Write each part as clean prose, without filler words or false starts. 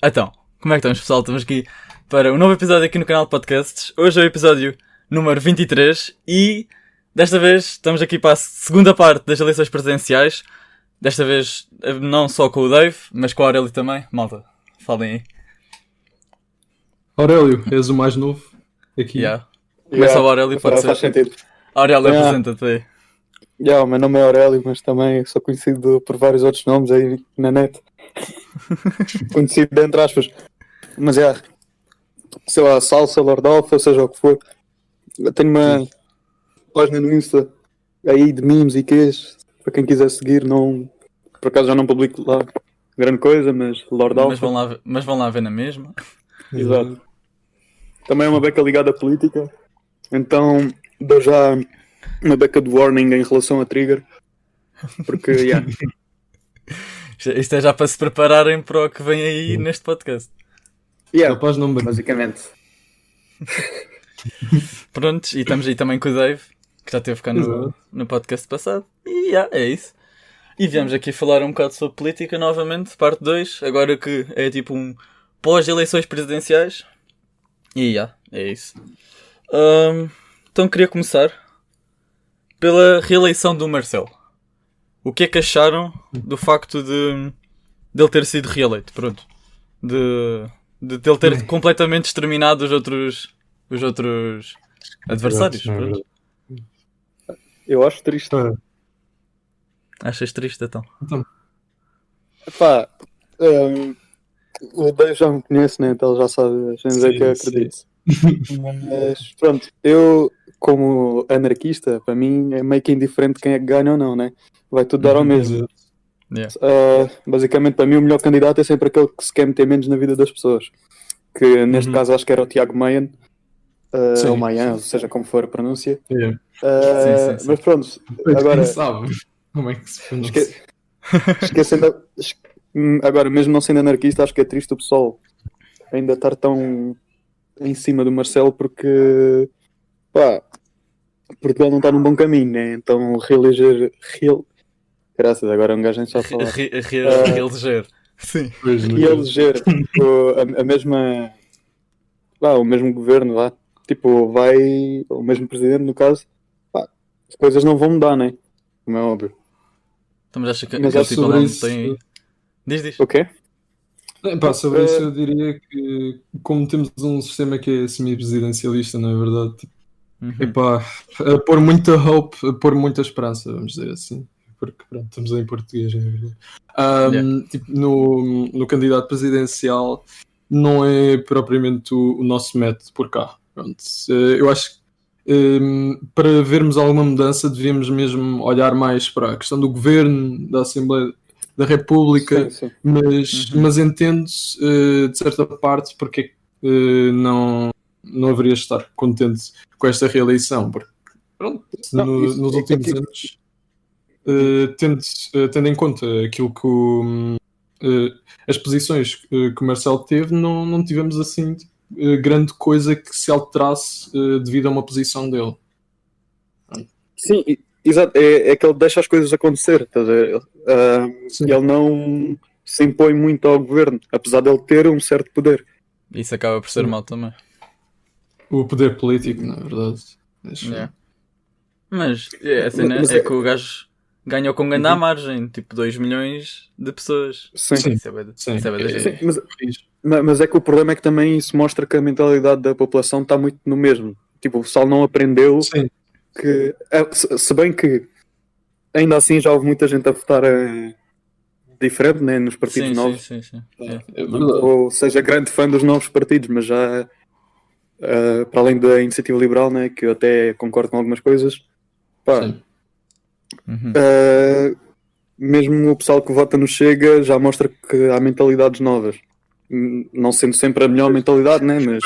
Então, como é que estamos, pessoal? Estamos aqui para um novo episódio aqui no canal de podcasts. Hoje é o episódio número 23 e desta vez estamos aqui para a segunda parte das eleições presidenciais. Desta vez não só com o Dave, mas com o Aurélio também. Malta, falem aí. Aurélio, és o mais novo aqui. Começa o Aurélio, pode ser. Faz sentido. Aurélio, apresenta-te aí. O meu nome é Aurélio, mas também sou conhecido por vários outros nomes aí na net. Conhecido entre aspas. Mas sei lá, Salsa, Lordolfa, seja o que for. Eu tenho uma página no Insta aí de memes e quês. Para quem quiser seguir, não... por acaso já não publico lá grande coisa, mas Lordolfa. Mas vão lá ver na mesma. Exato. Também é uma beca ligada à política. Então dou já uma beca de warning em relação a Trigger. Porque, Isto é já para se prepararem para o que vem aí neste podcast. Rapaz, não me... basicamente. Prontos, e estamos aí também com o Dave, que já esteve cá no podcast passado. E é isso. E viemos aqui falar um bocado sobre política novamente, parte 2, agora que é tipo um pós-eleições presidenciais. E é isso. Então queria começar pela reeleição do Marcelo. O que é que acharam do facto de ele ter sido reeleito? Pronto. De ele ter completamente exterminado os outros adversários. Pronto. Eu acho triste. Achas triste, então? Epá, o Dave já me conhece, né? Então ele já sabe as vezes que eu acredito. Mas pronto, eu como anarquista, para mim é meio que indiferente quem é que ganha ou não, né? Vai tudo dar ao mesmo. Basicamente, para mim, o melhor candidato é sempre aquele que se quer meter menos na vida das pessoas. Que neste caso acho que era o Tiago Maia, ou Maia, seja como for a pronúncia. Sim. Mas pronto, agora. Sabe como é que se pronuncia? Esquecendo. Agora, mesmo não sendo anarquista, acho que é triste o pessoal ainda estar tão em cima do Marcelo porque Portugal não está num bom caminho, né? Então reeleger. Graças, agora um gajo só falar. Reeleger. Sim. Reeleger a mesma. O mesmo governo, tipo, vai. O mesmo presidente, no caso. As coisas não vão mudar, né? Como é óbvio. Então, mas acha que mas tipo sobre não isso... tem. Diz. O quê? Sobre isso eu diria que, como temos um sistema que é semi-presidencialista, na verdade, a pôr muita hope, a pôr muita esperança, vamos dizer assim. Porque pronto, estamos em português, na verdade. Tipo, no candidato presidencial não é propriamente o nosso método por cá. Pronto. Eu acho que para vermos alguma mudança devíamos mesmo olhar mais para a questão do governo, da Assembleia da República, sim. Mas entendo-se de certa parte porque não haveria de estar contente com esta reeleição, porque pronto, nos últimos anos tendo em conta aquilo que as posições que o Marcelo teve, não tivemos assim grande coisa que se alterasse devido a uma posição dele. Sim, exato, é que ele deixa as coisas acontecer, estás a ver? Ele não se impõe muito ao governo, apesar de ele ter um certo poder. Isso acaba por ser mau também. O poder político, na verdade. Mas a cena é que o gajo ganhou com grande margem, tipo 2 milhões de pessoas. Sim. Mas é que o problema é que também isso mostra que a mentalidade da população está muito no mesmo. Tipo, o pessoal não aprendeu que... Se bem que ainda assim já houve muita gente a votar diferente, né, nos partidos novos. Sim. Ou seja, grande fã dos novos partidos, mas já para além da Iniciativa Liberal, né, que eu até concordo com algumas coisas, mesmo o pessoal que vota no Chega já mostra que há mentalidades novas. Não sendo sempre a melhor mentalidade, né? Mas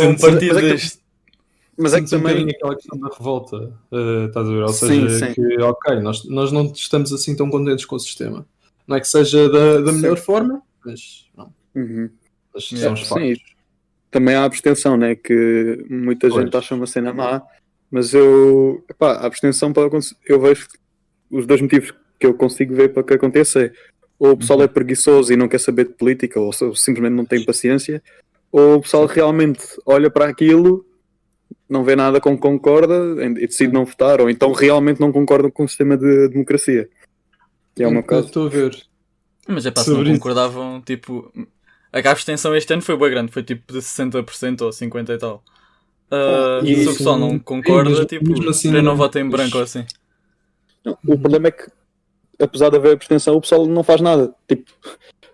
um partido deste. Mas é que também aquela questão da revolta, estás a ver? Ou seja, que nós não estamos assim tão contentes com o sistema. Não é que seja da melhor forma, mas não. Mas são os factos. Também há a abstenção, né? Que muita gente acha uma cena má, mas a abstenção eu vejo os dois motivos que eu consigo ver para que aconteça é Ou o pessoal é preguiçoso e não quer saber de política, ou simplesmente não tem paciência, ou o pessoal realmente olha para aquilo, não vê nada com que concorda e decide não votar, ou então realmente não concorda com o sistema de democracia. Que é o meu caso. Estou a ver. Mas é pá, se não Sobre isso. concordavam, tipo... A abstenção este ano foi bem grande, foi tipo de 60% ou 50% e tal. e Se o isso- pessoal não concorda, mesmo- tipo, mesmo assim para não não- votar em branco ou assim. Não, o problema é que, apesar de haver abstenção, o pessoal não faz nada. Tipo,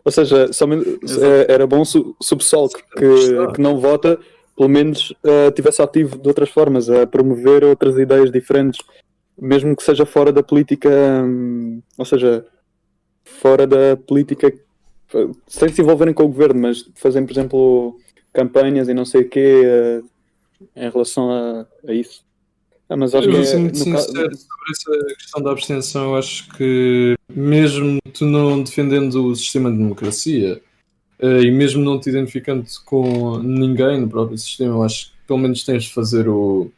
ou seja, somente, Exato. era bom se o pessoal que não vota, pelo menos tivesse ativo de outras formas, a promover outras ideias diferentes, mesmo que seja fora da política, ou seja, fora da política, sem se envolverem com o governo, mas fazem, por exemplo, campanhas e não sei o quê em relação a isso. Mas acho Eu que vou ser é, muito no caso, sincero sobre essa questão da abstenção. Eu acho que, mesmo tu não defendendo o sistema de democracia e mesmo não te identificando com ninguém no próprio sistema, eu acho que pelo menos tens de fazer o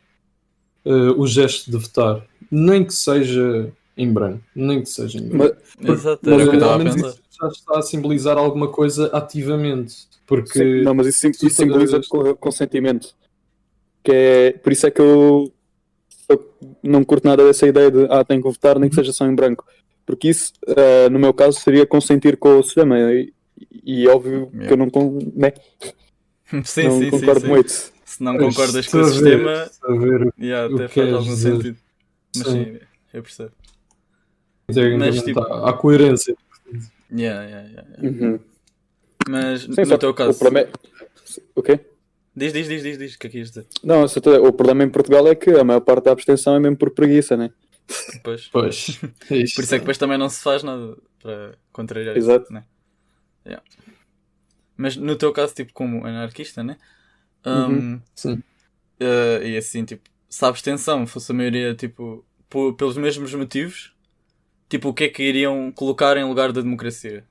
gesto de votar, nem que seja em branco, nem que seja em branco. Exato, era o que eu estava a Ao menos pensar. isso já está a simbolizar alguma coisa ativamente, porque sim, não, mas isso tu simboliza estás- consentimento. Que é, por isso é que eu não curto nada dessa ideia de tem que votar, nem que seja só em branco. Porque isso, no meu caso, seria consentir com o sistema. E óbvio que eu não, né, Sim, não sim, concordo sim, muito. sim. Se não Pois, concordas com estou o a ver, sistema, estou a ver yeah, o até que faz queres algum dizer. sentido. Mas sim, eu percebo. Tecnicamente tipo- há coerência. Yeah. Uhum. Mas Sim, no só teu que caso. o problema é... O quê? Diz, o que é que ias dizer? Não, o problema em Portugal é que a maior parte da abstenção é mesmo por preguiça, né? Pois. Pois, Por isso é que depois também não se faz nada para contrariar Exato. isso, né? Yeah. Mas no teu caso, tipo, como anarquista, né? sim. E assim, tipo, se a abstenção fosse a maioria, tipo, pelos mesmos motivos, tipo, o que é que iriam colocar em lugar da democracia?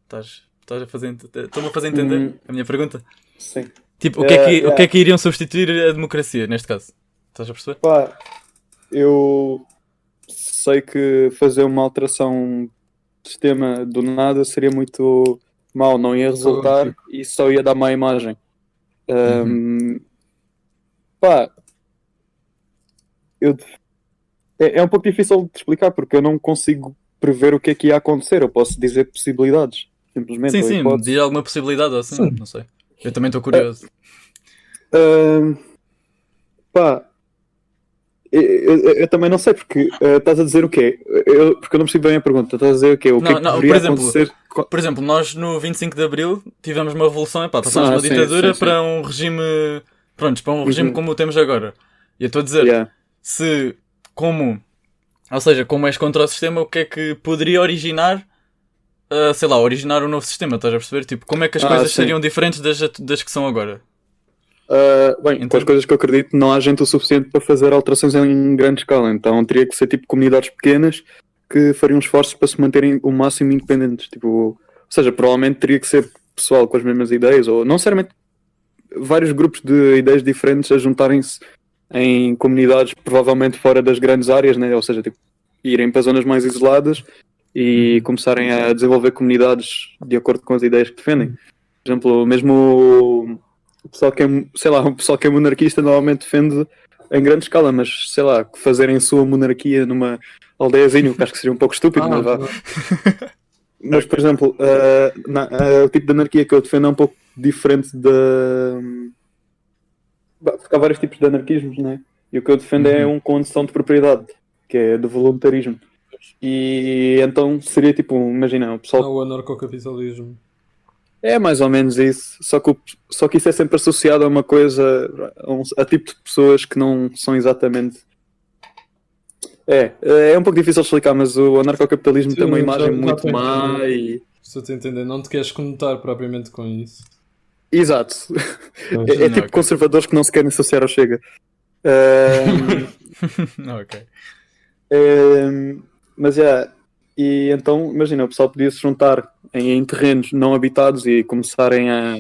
Estás a fazer... Estou-me a fazer entender a minha pergunta? Sim. Tipo, o que é que iriam substituir a democracia, neste caso? Estás a perceber? Pá, eu sei que fazer uma alteração de sistema do nada seria muito mau, não ia resultar e só ia dar má imagem. Pá, é um pouco difícil de explicar porque eu não consigo prever o que é que ia acontecer. Eu posso dizer possibilidades, simplesmente. Sim, ou sim, hipóteses. diz alguma possibilidade ou assim, Sim. não sei. Eu também estou curioso. Pá, eu também não sei porque estás a dizer o quê? Porque eu não percebi bem a pergunta. Estás a dizer o quê? O que é que Não, deveria por exemplo, acontecer? Por exemplo, nós no 25 de Abril tivemos uma revolução, passámos uma sim, ditadura sim. para um regime, pronto, para um regime como o temos agora. E eu estou a dizer, Yeah. ou seja, como és contra o sistema, o que é que poderia originar, sei lá, originar um novo sistema, estás a perceber? Tipo, como é que as coisas sim. seriam diferentes das que são agora? Bem, com as coisas que eu acredito, não há gente o suficiente para fazer alterações em grande escala. Então teria que ser tipo comunidades pequenas que fariam esforços para se manterem o máximo independentes. Tipo, ou seja, provavelmente teria que ser pessoal com as mesmas ideias, ou não necessariamente vários grupos de ideias diferentes a juntarem-se em comunidades provavelmente fora das grandes áreas, né? Ou seja, tipo, irem para zonas mais isoladas e começarem a desenvolver comunidades de acordo com as ideias que defendem. Por exemplo, mesmo o pessoal que é, sei lá, o pessoal que é monarquista normalmente defende em grande escala, mas sei lá, fazerem sua monarquia numa aldeiazinha, que acho que seria um pouco estúpido, mas vá. Mas, por exemplo, o tipo de anarquia que eu defendo é um pouco diferente da. Porque há vários tipos de anarquismos, né? E o que eu defendo é uma condição de propriedade, que é de voluntarismo. E então seria tipo, imagina, o pessoal. Não, o anarcocapitalismo. É mais ou menos isso, só que isso é sempre associado a uma coisa, a tipo de pessoas que não são exatamente. É um pouco difícil de explicar, mas o anarcocapitalismo tem uma imagem muito má e. Estou a entender, não te queres conotar propriamente com isso. Exato. É tipo conservadores que não se querem associar ao Chega. Ok. Mas e então, imagina, o pessoal podia se juntar em terrenos não habitados e começarem a,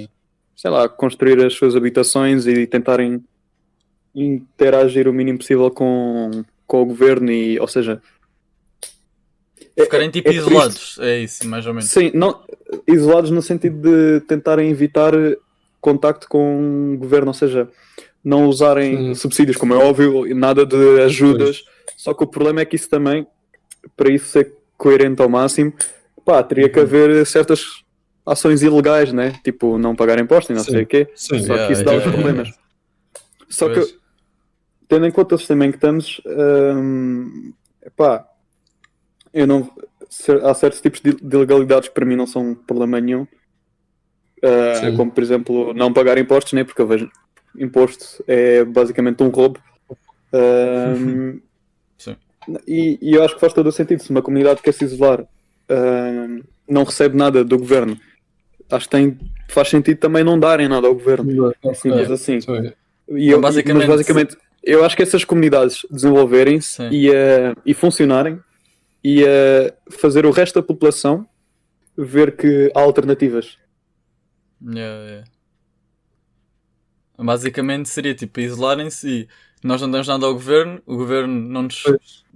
sei lá, construir as suas habitações e tentarem interagir o mínimo possível com o governo, ou seja, Ficarem tipo triste. isolados, é isso, mais ou menos. Sim, não, isolados no sentido de tentarem evitar contacto com o governo, ou seja, não usarem subsídios, como é óbvio, e nada de ajudas. Só que o problema é que isso também, para isso ser coerente ao máximo, pá, teria que haver certas ações ilegais, né? Tipo, não pagar impostos e não sei o quê. Sim. Só que isso dá os problemas. Só Pois. que, tendo em conta o sistema em que estamos, pá, eu não, há certos tipos de ilegalidades que para mim não são problema nenhum. Sim. Como, por exemplo, não pagar impostos, né? Porque eu vejo imposto é basicamente um roubo. Sim. E eu acho que faz todo o sentido. Se uma comunidade quer se isolar, não recebe nada do governo, acho que faz sentido também não darem nada ao governo. É simples assim. Então, Mas basicamente, eu acho que essas comunidades desenvolverem-se Sim. e funcionarem e fazer o resto da população ver que há alternativas. Yeah. Basicamente seria tipo isolarem-se e nós não damos nada ao governo, o governo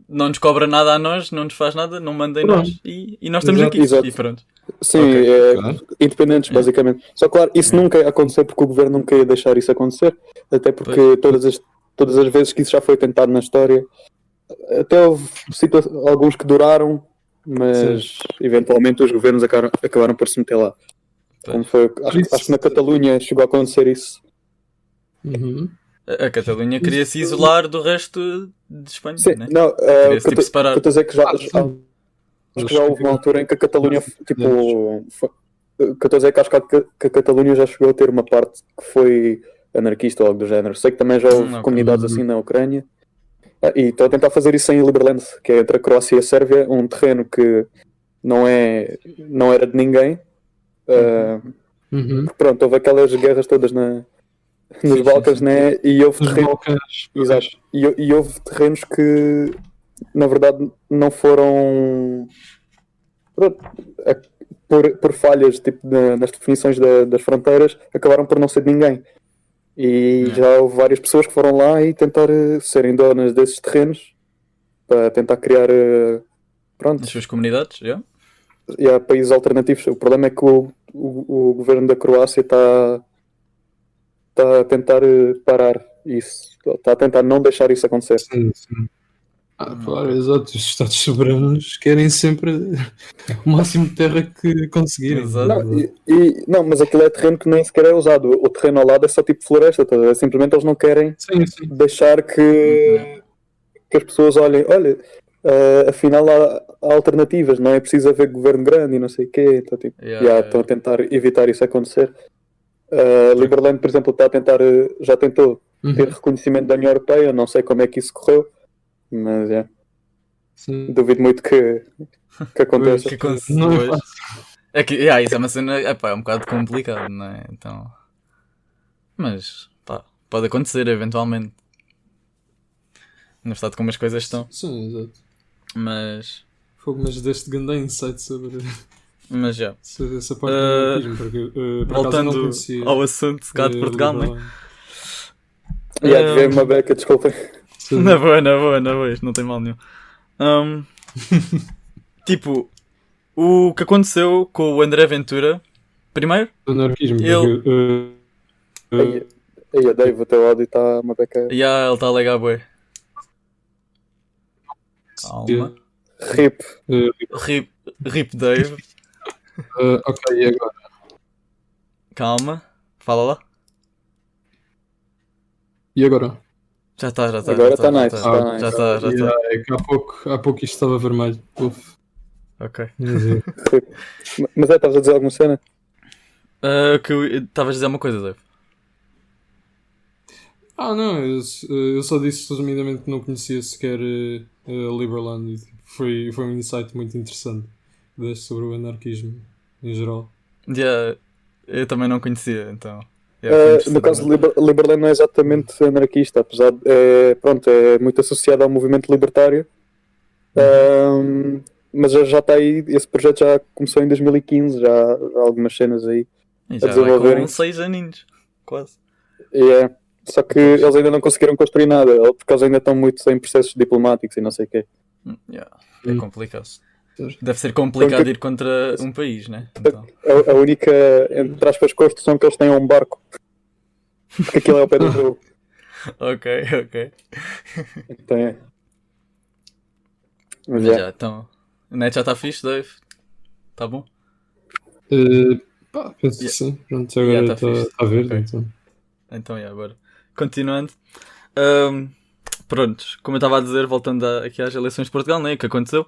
não nos cobra nada a nós, não nos faz nada, não manda em nós e nós estamos aqui Exato. e pronto. Sim, Ok. independentes, basicamente. Só claro, isso nunca ia acontecer porque o governo nunca ia deixar isso acontecer, até porque todas as vezes que isso já foi tentado na história, até houve alguns que duraram, mas eventualmente os governos acabaram por se meter lá. Como foi, acho que na Catalunha chegou a acontecer isso. A Catalunha queria se isolar do resto de Espanha, Sim, né? não, Queria se tipo separar. que eu estou a dizer que acho que já houve uma altura em que a Catalunha, tipo, que eu estou a dizer que acho que a Catalunha já chegou a ter uma parte que foi anarquista ou algo do género. Sei que também já houve comunidades assim na Ucrânia. E estou a tentar fazer isso em Liberland, que é entre a Croácia e a Sérvia, um terreno que não era de ninguém. Pronto, houve aquelas guerras todas nos Balcãs, né? E houve terrenos. Exato. E houve terrenos que na verdade não foram por falhas tipo, nas definições das fronteiras, acabaram por não ser de ninguém. E já houve várias pessoas que foram lá e tentar serem donas desses terrenos para tentar criar As suas comunidades, e há países alternativos. O problema é que o governo da Croácia está a tentar parar isso. Está a tentar não deixar isso acontecer. Sim. Claro, exato. Os Estados soberanos querem sempre o máximo de terra que conseguirem. Não, mas aquilo é terreno que nem sequer é usado. O terreno ao lado é só tipo floresta. Tá? Simplesmente eles não querem deixar que as pessoas olhem. Olha, afinal há alternativas. Não é preciso haver governo grande e não sei o quê. Então, tipo, estão a tentar evitar isso acontecer. Liberland, por exemplo, está a tentar, já tentou ter reconhecimento da União Europeia. Não sei como é que isso correu. Mas duvido muito que aconteça. Não é fácil. É que isso é uma cena, é um bocado complicado, não é? Então, mas pode acontecer eventualmente. No estado como as coisas estão. Sim, exato. Mas deste grande insight sobre sobre essa parte do anarquismo, porque voltando ao assunto cá de Portugal, não é? Devia uma beca, desculpem. Na boa, não tem mal nenhum. Tipo, o que aconteceu com o André Ventura, primeiro, o anarquismo, aí, Dave, o teu áudio está uma beca. Ele está a alegar bué. Calma. Rip Dave. Ok, e agora? Calma, fala lá. E agora? Já está. Agora está nice. Já está. É que há pouco isto estava vermelho. Ok. Mas estavas a dizer alguma cena? Que estavas a dizer uma coisa, Dave. Não, eu só disse resumidamente que não conhecia sequer Liberland. Foi um insight muito interessante sobre o anarquismo em geral. Eu também não conhecia, então. No caso de Liberland não é exatamente anarquista, apesar de é muito associado ao movimento libertário. Mas já está aí, esse projeto já começou em 2015, já há algumas cenas aí a desenvolverem. Com 6 aninhos, quase. Só que eles ainda não conseguiram construir nada, porque eles ainda estão muito em processos diplomáticos e não sei o quê. É complicado. Deve ser complicado ir contra um país, né? Então. A única, entre aspas, construção que eles têm é um barco. Porque aquilo é ao pé do jogo. Ok. Então é. Mas já, então. O net já está fixe, Dave? Tá bom? Penso que sim. Pronto, Yeah, agora tá fixe. está verde. Ok. Então. Então, agora. Continuando. Prontos, como eu estava a dizer, voltando aqui às eleições de Portugal, né? O que aconteceu?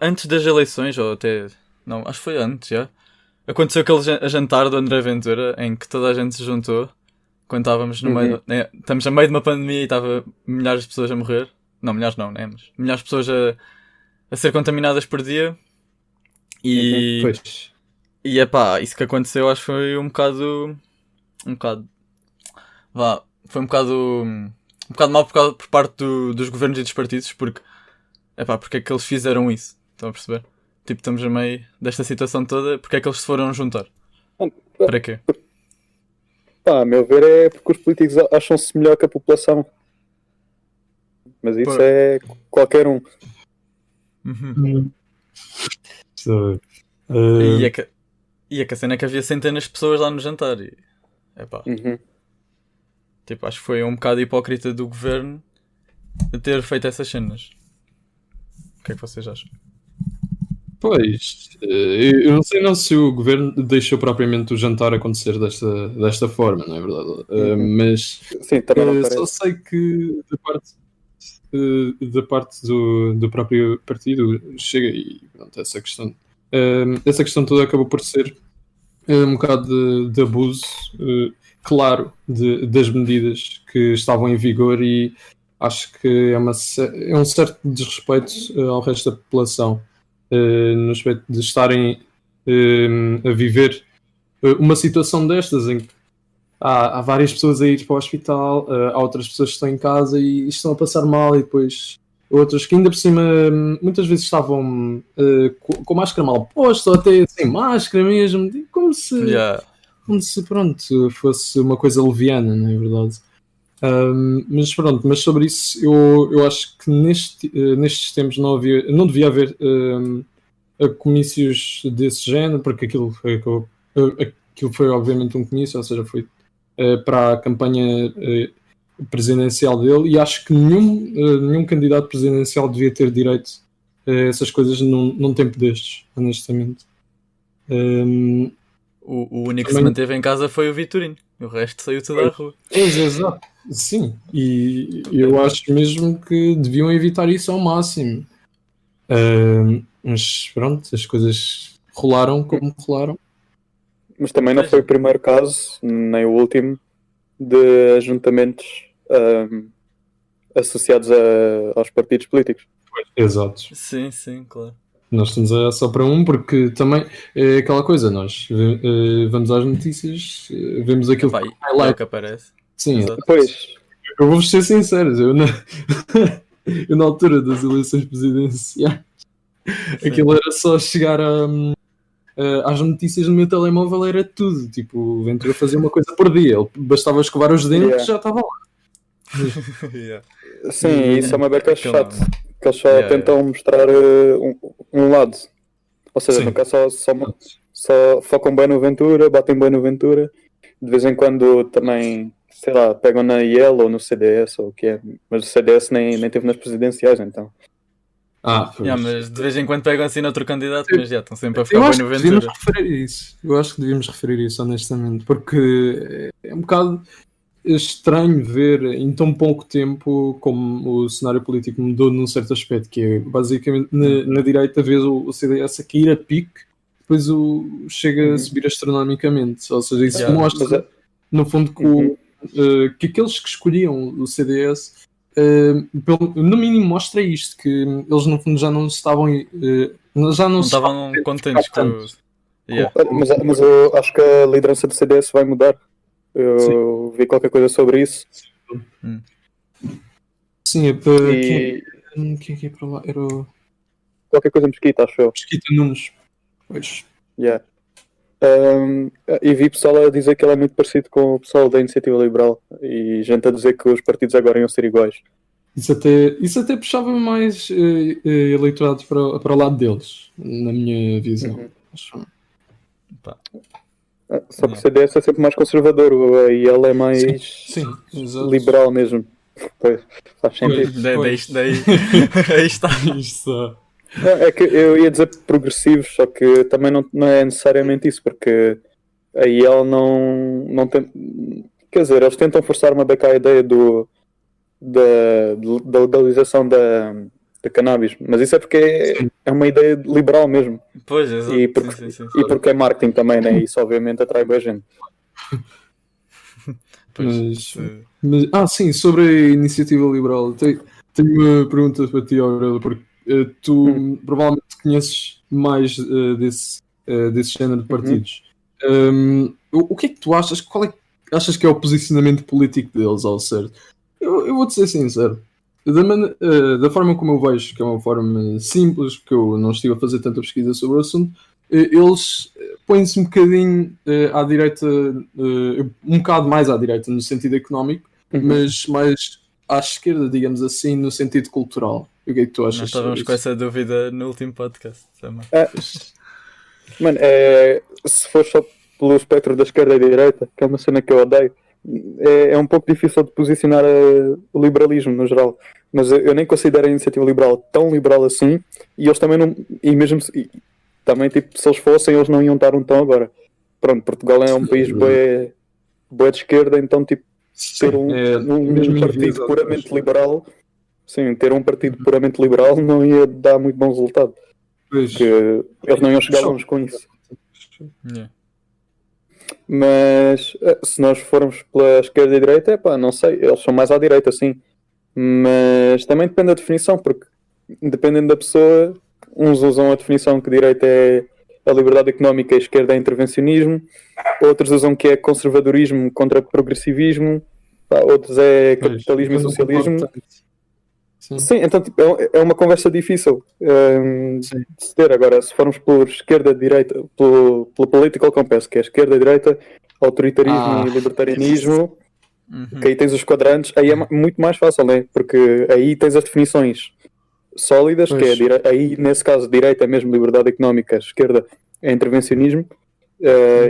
Antes das eleições, ou até. Não, acho que foi antes, já. Aconteceu aquele jantar do André Ventura em que toda a gente se juntou. Quando estávamos no meio. Né, estamos a meio de uma pandemia e estava milhares de pessoas a morrer. Não, milhares não, né? Mas milhares de pessoas a ser contaminadas por dia. E. Pois. E isso que aconteceu acho que foi um bocado. Foi um bocado mal por parte dos governos e dos partidos, porque é que eles fizeram isso? Estão a perceber? Tipo, estamos a meio desta situação toda, porque é que eles se foram juntar? Para quê? A meu ver é porque os políticos acham-se melhor que a população. Mas isso é qualquer um. So, E é que a cena é que havia centenas de pessoas lá no jantar. E, tipo, acho que foi um bocado hipócrita do governo a ter feito essas cenas. O que é que vocês acham? Pois, eu não sei não se o governo deixou propriamente o jantar acontecer desta forma, não é verdade? Mas sim, também não só sei que da parte do próprio partido chega e pronto, essa questão toda acabou por ser um bocado de abuso, claro, das medidas que estavam em vigor, e acho que é um certo desrespeito ao resto da população, no aspecto de estarem a viver uma situação destas em que há várias pessoas a ir para o hospital, há outras pessoas que estão em casa e estão a passar mal, e depois outras que ainda por cima muitas vezes estavam com máscara mal posta, ou até sem máscara mesmo, como se pronto, fosse uma coisa leviana, não é verdade? Mas pronto, mas sobre isso eu acho que nestes tempos não devia haver comícios desse género, porque aquilo foi obviamente um comício, ou seja, foi para a campanha presidencial dele, e acho que nenhum candidato presidencial devia ter direito a essas coisas num tempo destes, honestamente. O único que se manteve em casa foi o Vitorino, o resto saiu tudo à rua. Exato, sim, e eu acho mesmo que deviam evitar isso ao máximo. Mas pronto, as coisas rolaram como rolaram. Mas também não foi o primeiro caso, nem o último, de ajuntamentos associados aos partidos políticos. Exato. Sim, claro. Nós estamos só para um, porque também é aquela coisa, nós vamos às notícias, vemos aquilo que aparece. Sim, depois. Eu vou-vos ser sincero, eu na altura das eleições presidenciais, aquilo era só chegar às notícias no meu telemóvel, era tudo. Tipo, o Ventura fazia uma coisa por dia, ele bastava escovar os dentes, já estava lá. Sim, isso é uma beca chato, que eles só tentam mostrar um lado. Ou seja, nunca só focam bem no Ventura, batem bem no Ventura. De vez em quando também, sei lá, pegam na IEL ou no CDS ou o que é. Mas o CDS nem teve nas presidenciais, então. Mas de vez em quando pegam assim noutro candidato, mas já estão sempre a ficar bem no Ventura. Eu acho que devíamos referir isso, honestamente, porque é um bocado estranho ver em tão pouco tempo como o cenário político mudou num certo aspecto, que é basicamente na direita vês o CDS a cair a pique, depois chega a subir astronomicamente. Ou seja, isso mostra no fundo que aqueles que escolhiam o CDS no mínimo mostra isto, que eles no fundo já não estavam contentes com mas eu acho que a liderança do CDS vai mudar. Eu vi qualquer coisa sobre isso. Sim, quem é para lá? Era o... Qualquer coisa Mesquita, acho eu. Mesquita Nunes. Pois. Yeah. E vi pessoal a dizer que ele é muito parecido com o pessoal da Iniciativa Liberal, e gente a dizer que os partidos agora iam ser iguais. Isso até puxava mais eleitorado para o lado deles, na minha visão. Pá. Só que o CDS é sempre mais conservador e ele é mais Sim, exato. liberal mesmo. Pois, faz sentido. Daí aí está. Isso. Não, é que eu ia dizer progressivos, só que também não é necessariamente isso, porque aí ele não tem. Quer dizer, eles tentam forçar uma beca a ideia da legalização da cannabis, mas isso é porque é uma ideia liberal mesmo. Pois, exato. E porque, Sim. e porque é marketing também, né? Isso obviamente atrai boa gente. Pois, Sim, sobre a iniciativa liberal, tenho uma pergunta para ti, Aurélio, porque tu provavelmente conheces mais desse género de partidos. O que é que tu achas? Achas que é o posicionamento político deles, ao certo? Eu vou-te ser sincero. Da forma como eu vejo, que é uma forma simples, que eu não estive a fazer tanta pesquisa sobre o assunto, eles põem-se um bocadinho à direita, um bocado mais à direita no sentido económico, mas mais à esquerda, digamos assim, no sentido cultural. O que é que tu achas? nós estávamos com essa dúvida no último podcast também. Mano, se for só pelo espectro da esquerda e da direita, que é uma cena que eu odeio, é um pouco difícil de posicionar o liberalismo no geral. Mas eu nem considero a iniciativa liberal tão liberal assim, e eles também não. E mesmo também, tipo, se eles fossem, eles não iam estar onde estão agora. Pronto, Portugal é um país bué de esquerda, então, tipo, ter um partido puramente liberal, sim, ter um partido puramente liberal não ia dar muito bom resultado. Porque eles não iam chegar longe com isso. Yeah. Mas se nós formos pela esquerda e direita, não sei, eles são mais à direita, sim. Mas também depende da definição, porque dependendo da pessoa, uns usam a definição que direita é a liberdade económica e a esquerda é intervencionismo, outros usam que é conservadorismo contra progressivismo, outros é capitalismo e socialismo. Sim, então tipo, é uma conversa difícil de se ter. Agora, se formos por esquerda-direita, pelo political compass, que é esquerda-direita, autoritarismo e libertarianismo, que aí tens os quadrantes, aí é muito mais fácil, né? Porque aí tens as definições sólidas, que é aí nesse caso direita é mesmo liberdade económica, esquerda é intervencionismo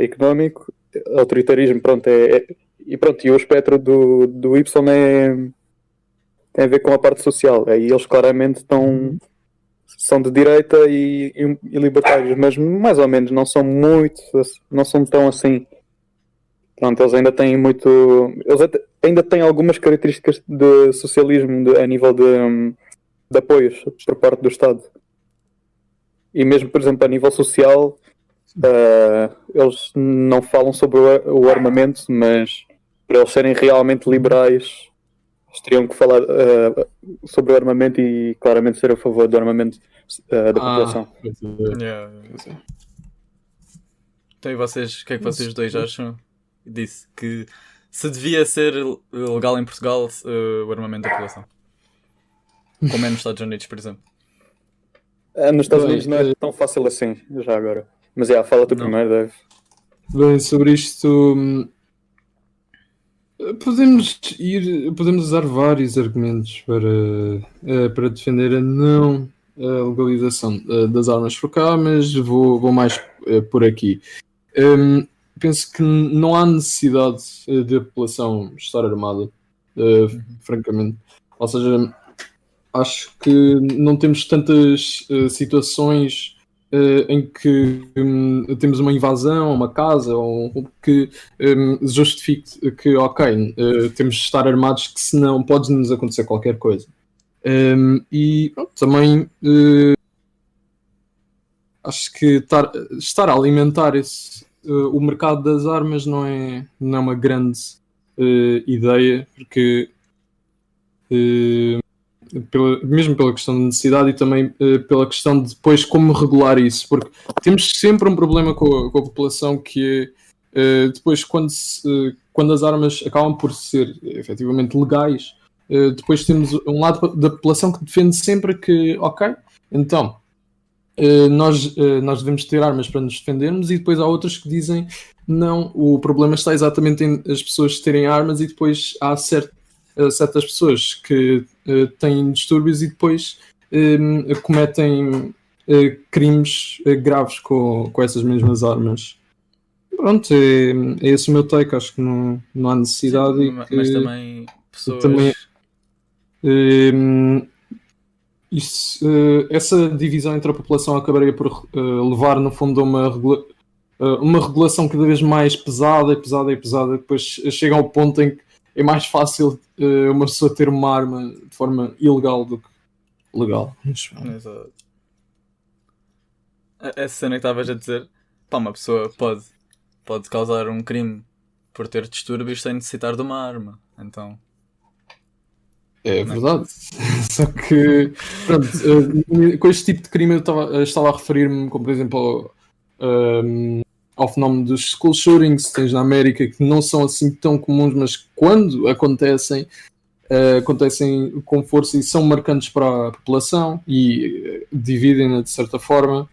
económico, autoritarismo, pronto, e o espectro do Y tem a ver com a parte social. Aí eles claramente são de direita e libertários, mas mais ou menos não são tão assim. Pronto, eles ainda têm ainda têm algumas características de socialismo a nível de apoios por parte do Estado. E mesmo, por exemplo, a nível social, eles não falam sobre o armamento, mas para eles serem realmente liberais, eles teriam que falar sobre o armamento e claramente ser a favor do armamento da população. Yeah. Então, e vocês, o que é que vocês dois acham disso? Que se devia ser legal em Portugal o armamento da população? Como é nos Estados Unidos, por exemplo. Nos Estados Unidos não é tão fácil assim, já agora. Mas fala tu primeiro, Dave. Bem, sobre isto... Podemos usar vários argumentos para defender a não legalização das armas por cá, mas vou mais por aqui. Penso que não há necessidade de a população estar armada, francamente. Ou seja, acho que não temos tantas situações em que temos uma invasão a uma casa ou que justifique que, temos de estar armados, que senão pode-nos acontecer qualquer coisa. E pronto, também acho que estar a alimentar o mercado das armas não é uma grande ideia, porque mesmo pela questão de necessidade e também pela questão de depois como regular isso, porque temos sempre um problema com a população, que é depois quando as armas acabam por ser efetivamente legais, depois temos um lado da população que defende sempre que então nós devemos ter armas para nos defendermos, e depois há outros que dizem não, o problema está exatamente em as pessoas terem armas, e depois há certas pessoas que têm distúrbios e depois cometem crimes graves com essas mesmas armas. Pronto, é esse o meu take. Acho que não há necessidade. Sim, e que mas também pessoas. também, essa divisão entre a população acabaria por levar, no fundo, a uma regulação cada vez mais pesada. Depois chega ao ponto em que é mais fácil uma pessoa ter uma arma de forma ilegal do que legal. Exato. Essa cena que estavas a dizer, pá, uma pessoa pode causar um crime por ter distúrbios sem necessitar de uma arma. Então. É verdade. Só que, pronto, com este tipo de crime eu estava a referir-me, como por exemplo, ao fenómeno dos school shootings que tens na América, que não são assim tão comuns, mas quando acontecem com força e são marcantes para a população e dividem-na de certa forma.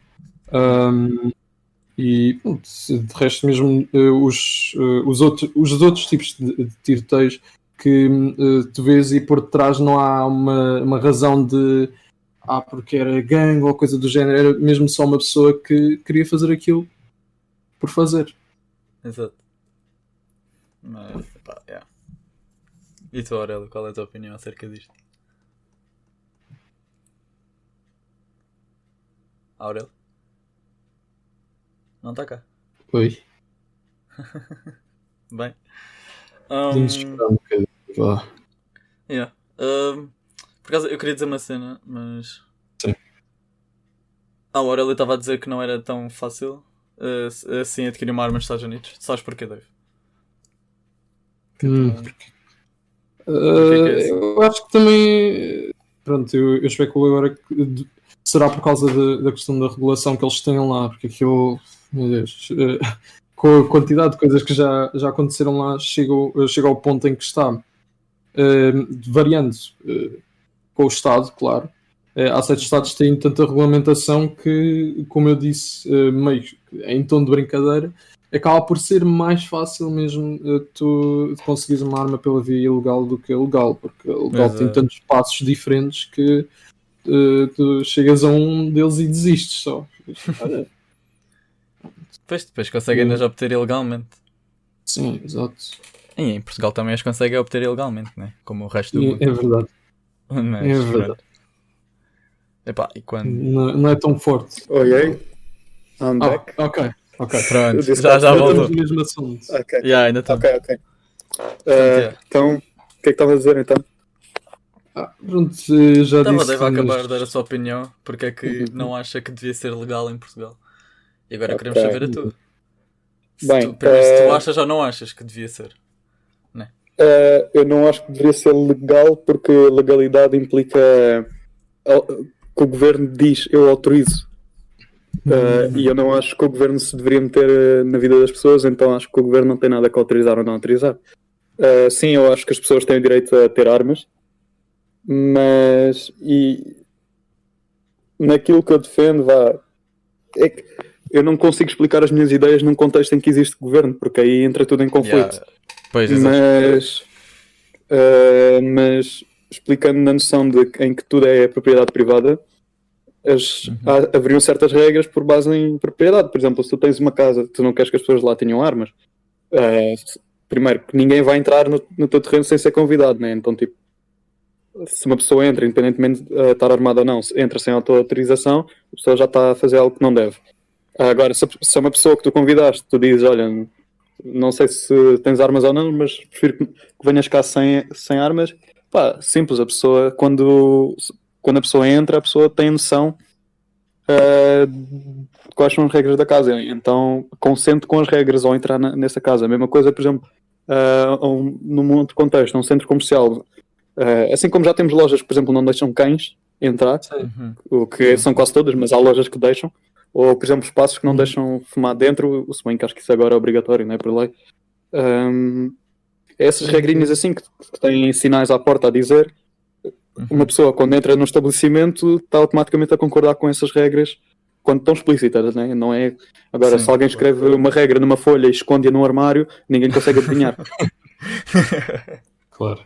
E pronto, de resto mesmo os outros tipos de tiroteios que tu vês e por detrás não há uma razão de porque era gangue ou coisa do género, era mesmo só uma pessoa que queria fazer aquilo por fazer. Exato. Mas, pá, yeah. E tu, Aurélio, qual é a tua opinião acerca disto? Aurélio? Não está cá. Oi. Bem. Podemos esperar um bocadinho. Vá. Yeah. Por acaso eu queria dizer uma cena, mas. Sim. O Aurélio estava a dizer que não era tão fácil assim adquirir uma arma nos Estados Unidos. Sabes porquê, Dave? Eu acho que também. Pronto, eu especulo agora que será por causa da questão da regulação que eles têm lá, porque aquilo. Meu Deus. Com a quantidade de coisas que já aconteceram lá, chega ao ponto em que está. Variando com o Estado, claro. Há certos Estados que têm tanta regulamentação que, como eu disse, meio em tom de brincadeira, acaba por ser mais fácil mesmo tu conseguires uma arma pela via ilegal do que a legal, porque a legal tem tantos passos diferentes que tu chegas a um deles e desistes só. Depois conseguem ainda obter ilegalmente. Sim, exato. E em Portugal também as conseguem obter ilegalmente, né? Como o resto do mundo. É verdade. Mas, é verdade. Epá, e quando... não é tão forte. Oi. I'm back. Ok. Pronto, já voltou. Estamos no mesmo assunto. Ok. Yeah, ainda estamos. Ok. Então, o que é que estava a dizer então? Pronto, já Estava disse. Dave a acabar de dar a sua opinião, porque é que não acha que devia ser legal em Portugal. E agora queremos saber a tua. Bem, Se tu achas ou não achas que devia ser. Eu não acho que deveria ser legal, porque legalidade implica que o governo diz eu autorizo. E eu não acho que o governo se deveria meter na vida das pessoas, então acho que o governo não tem nada que autorizar ou não autorizar. Sim, eu acho que as pessoas têm o direito a ter armas, mas naquilo que eu defendo, é que eu não consigo explicar as minhas ideias num contexto em que existe governo, porque aí entra tudo em conflito. Pois, mas explicando na noção em que tudo é propriedade privada, haveriam certas regras por base em propriedade. Por exemplo, se tu tens uma casa, tu não queres que as pessoas lá tenham armas, primeiro, que ninguém vai entrar no teu terreno sem ser convidado, né? Então, tipo, se uma pessoa entra, independentemente de estar armada ou não, entra sem autorização, a pessoa já está a fazer algo que não deve. Agora, se é uma pessoa que tu convidaste, tu dizes, olha, não sei se tens armas ou não, mas prefiro que venhas cá sem armas. Pá, simples, a pessoa, quando a pessoa entra, a pessoa tem noção de quais são as regras da casa, então consente com as regras ao entrar nessa casa. A mesma coisa, por exemplo, num outro contexto, num centro comercial, assim como já temos lojas que, por exemplo, não deixam cães entrar, o que são quase todas, mas há lojas que deixam, ou, por exemplo, espaços que não deixam fumar dentro, se bem que acho que isso agora é obrigatório, não é, por lei. Essas regrinhas assim que têm sinais à porta a dizer, uma pessoa quando entra no estabelecimento está automaticamente a concordar com essas regras quando estão explícitas, né? Não é? Agora, se alguém escreve uma regra numa folha e esconde-a num armário, ninguém consegue adivinhar. Claro.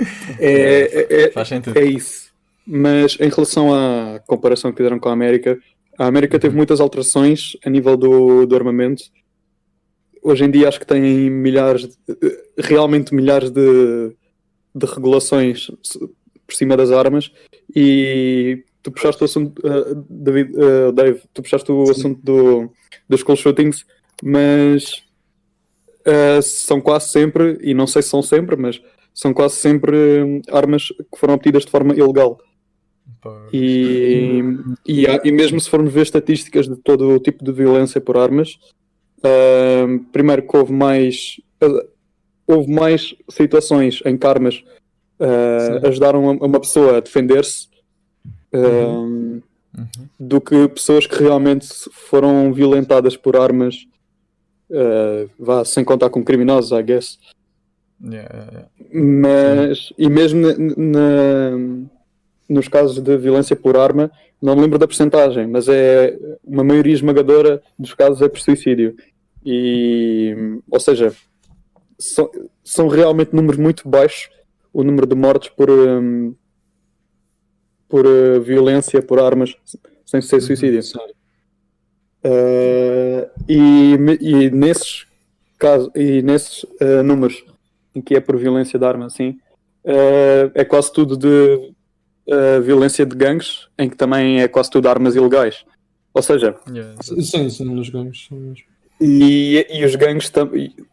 Faz sentido. É isso. Mas em relação à comparação que fizeram com a América teve muitas alterações a nível do armamento. Hoje em dia acho que tem realmente milhares de regulações por cima das armas. E tu puxaste o assunto, Dave, tu puxaste o assunto dos school shootings, mas são quase sempre, e não sei se são sempre, mas são quase sempre armas que foram obtidas de forma ilegal. E mesmo se formos ver estatísticas de todo o tipo de violência por armas, primeiro que houve mais situações em que armas ajudaram uma pessoa a defender-se do que pessoas que realmente foram violentadas por armas, sem contar com criminosos, I guess. Mas, e mesmo nos casos de violência por arma, não me lembro da percentagem, mas é uma maioria esmagadora dos casos é por suicídio. Ou seja, são realmente números muito baixos o número de mortes por violência por armas sem ser suicídio. E nesses casos e nesses números em que é por violência de arma, assim, é quase tudo de violência de gangues, em que também é quase tudo armas ilegais. Ou seja, sim, nos gangues. E os gangues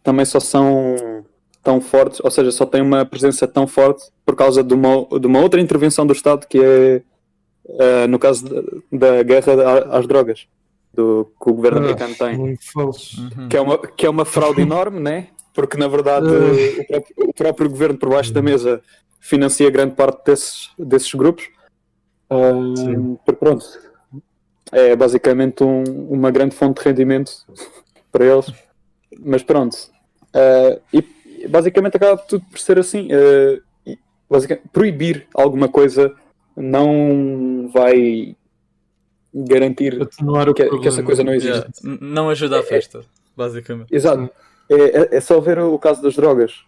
também só são tão fortes, ou seja, só têm uma presença tão forte por causa de uma outra intervenção do Estado, que é no caso da guerra às drogas que o governo americano tem. Muito falso. Que é uma fraude enorme, né? Porque na verdade o próprio governo por baixo da mesa financia grande parte desses grupos. Porque pronto, é basicamente uma grande fonte de rendimento para eles. Mas pronto, e basicamente acaba tudo por ser assim. Basicamente, proibir alguma coisa não vai garantir que essa coisa não existe. Não ajuda a festa, basicamente. Exato. É só ver o caso das drogas,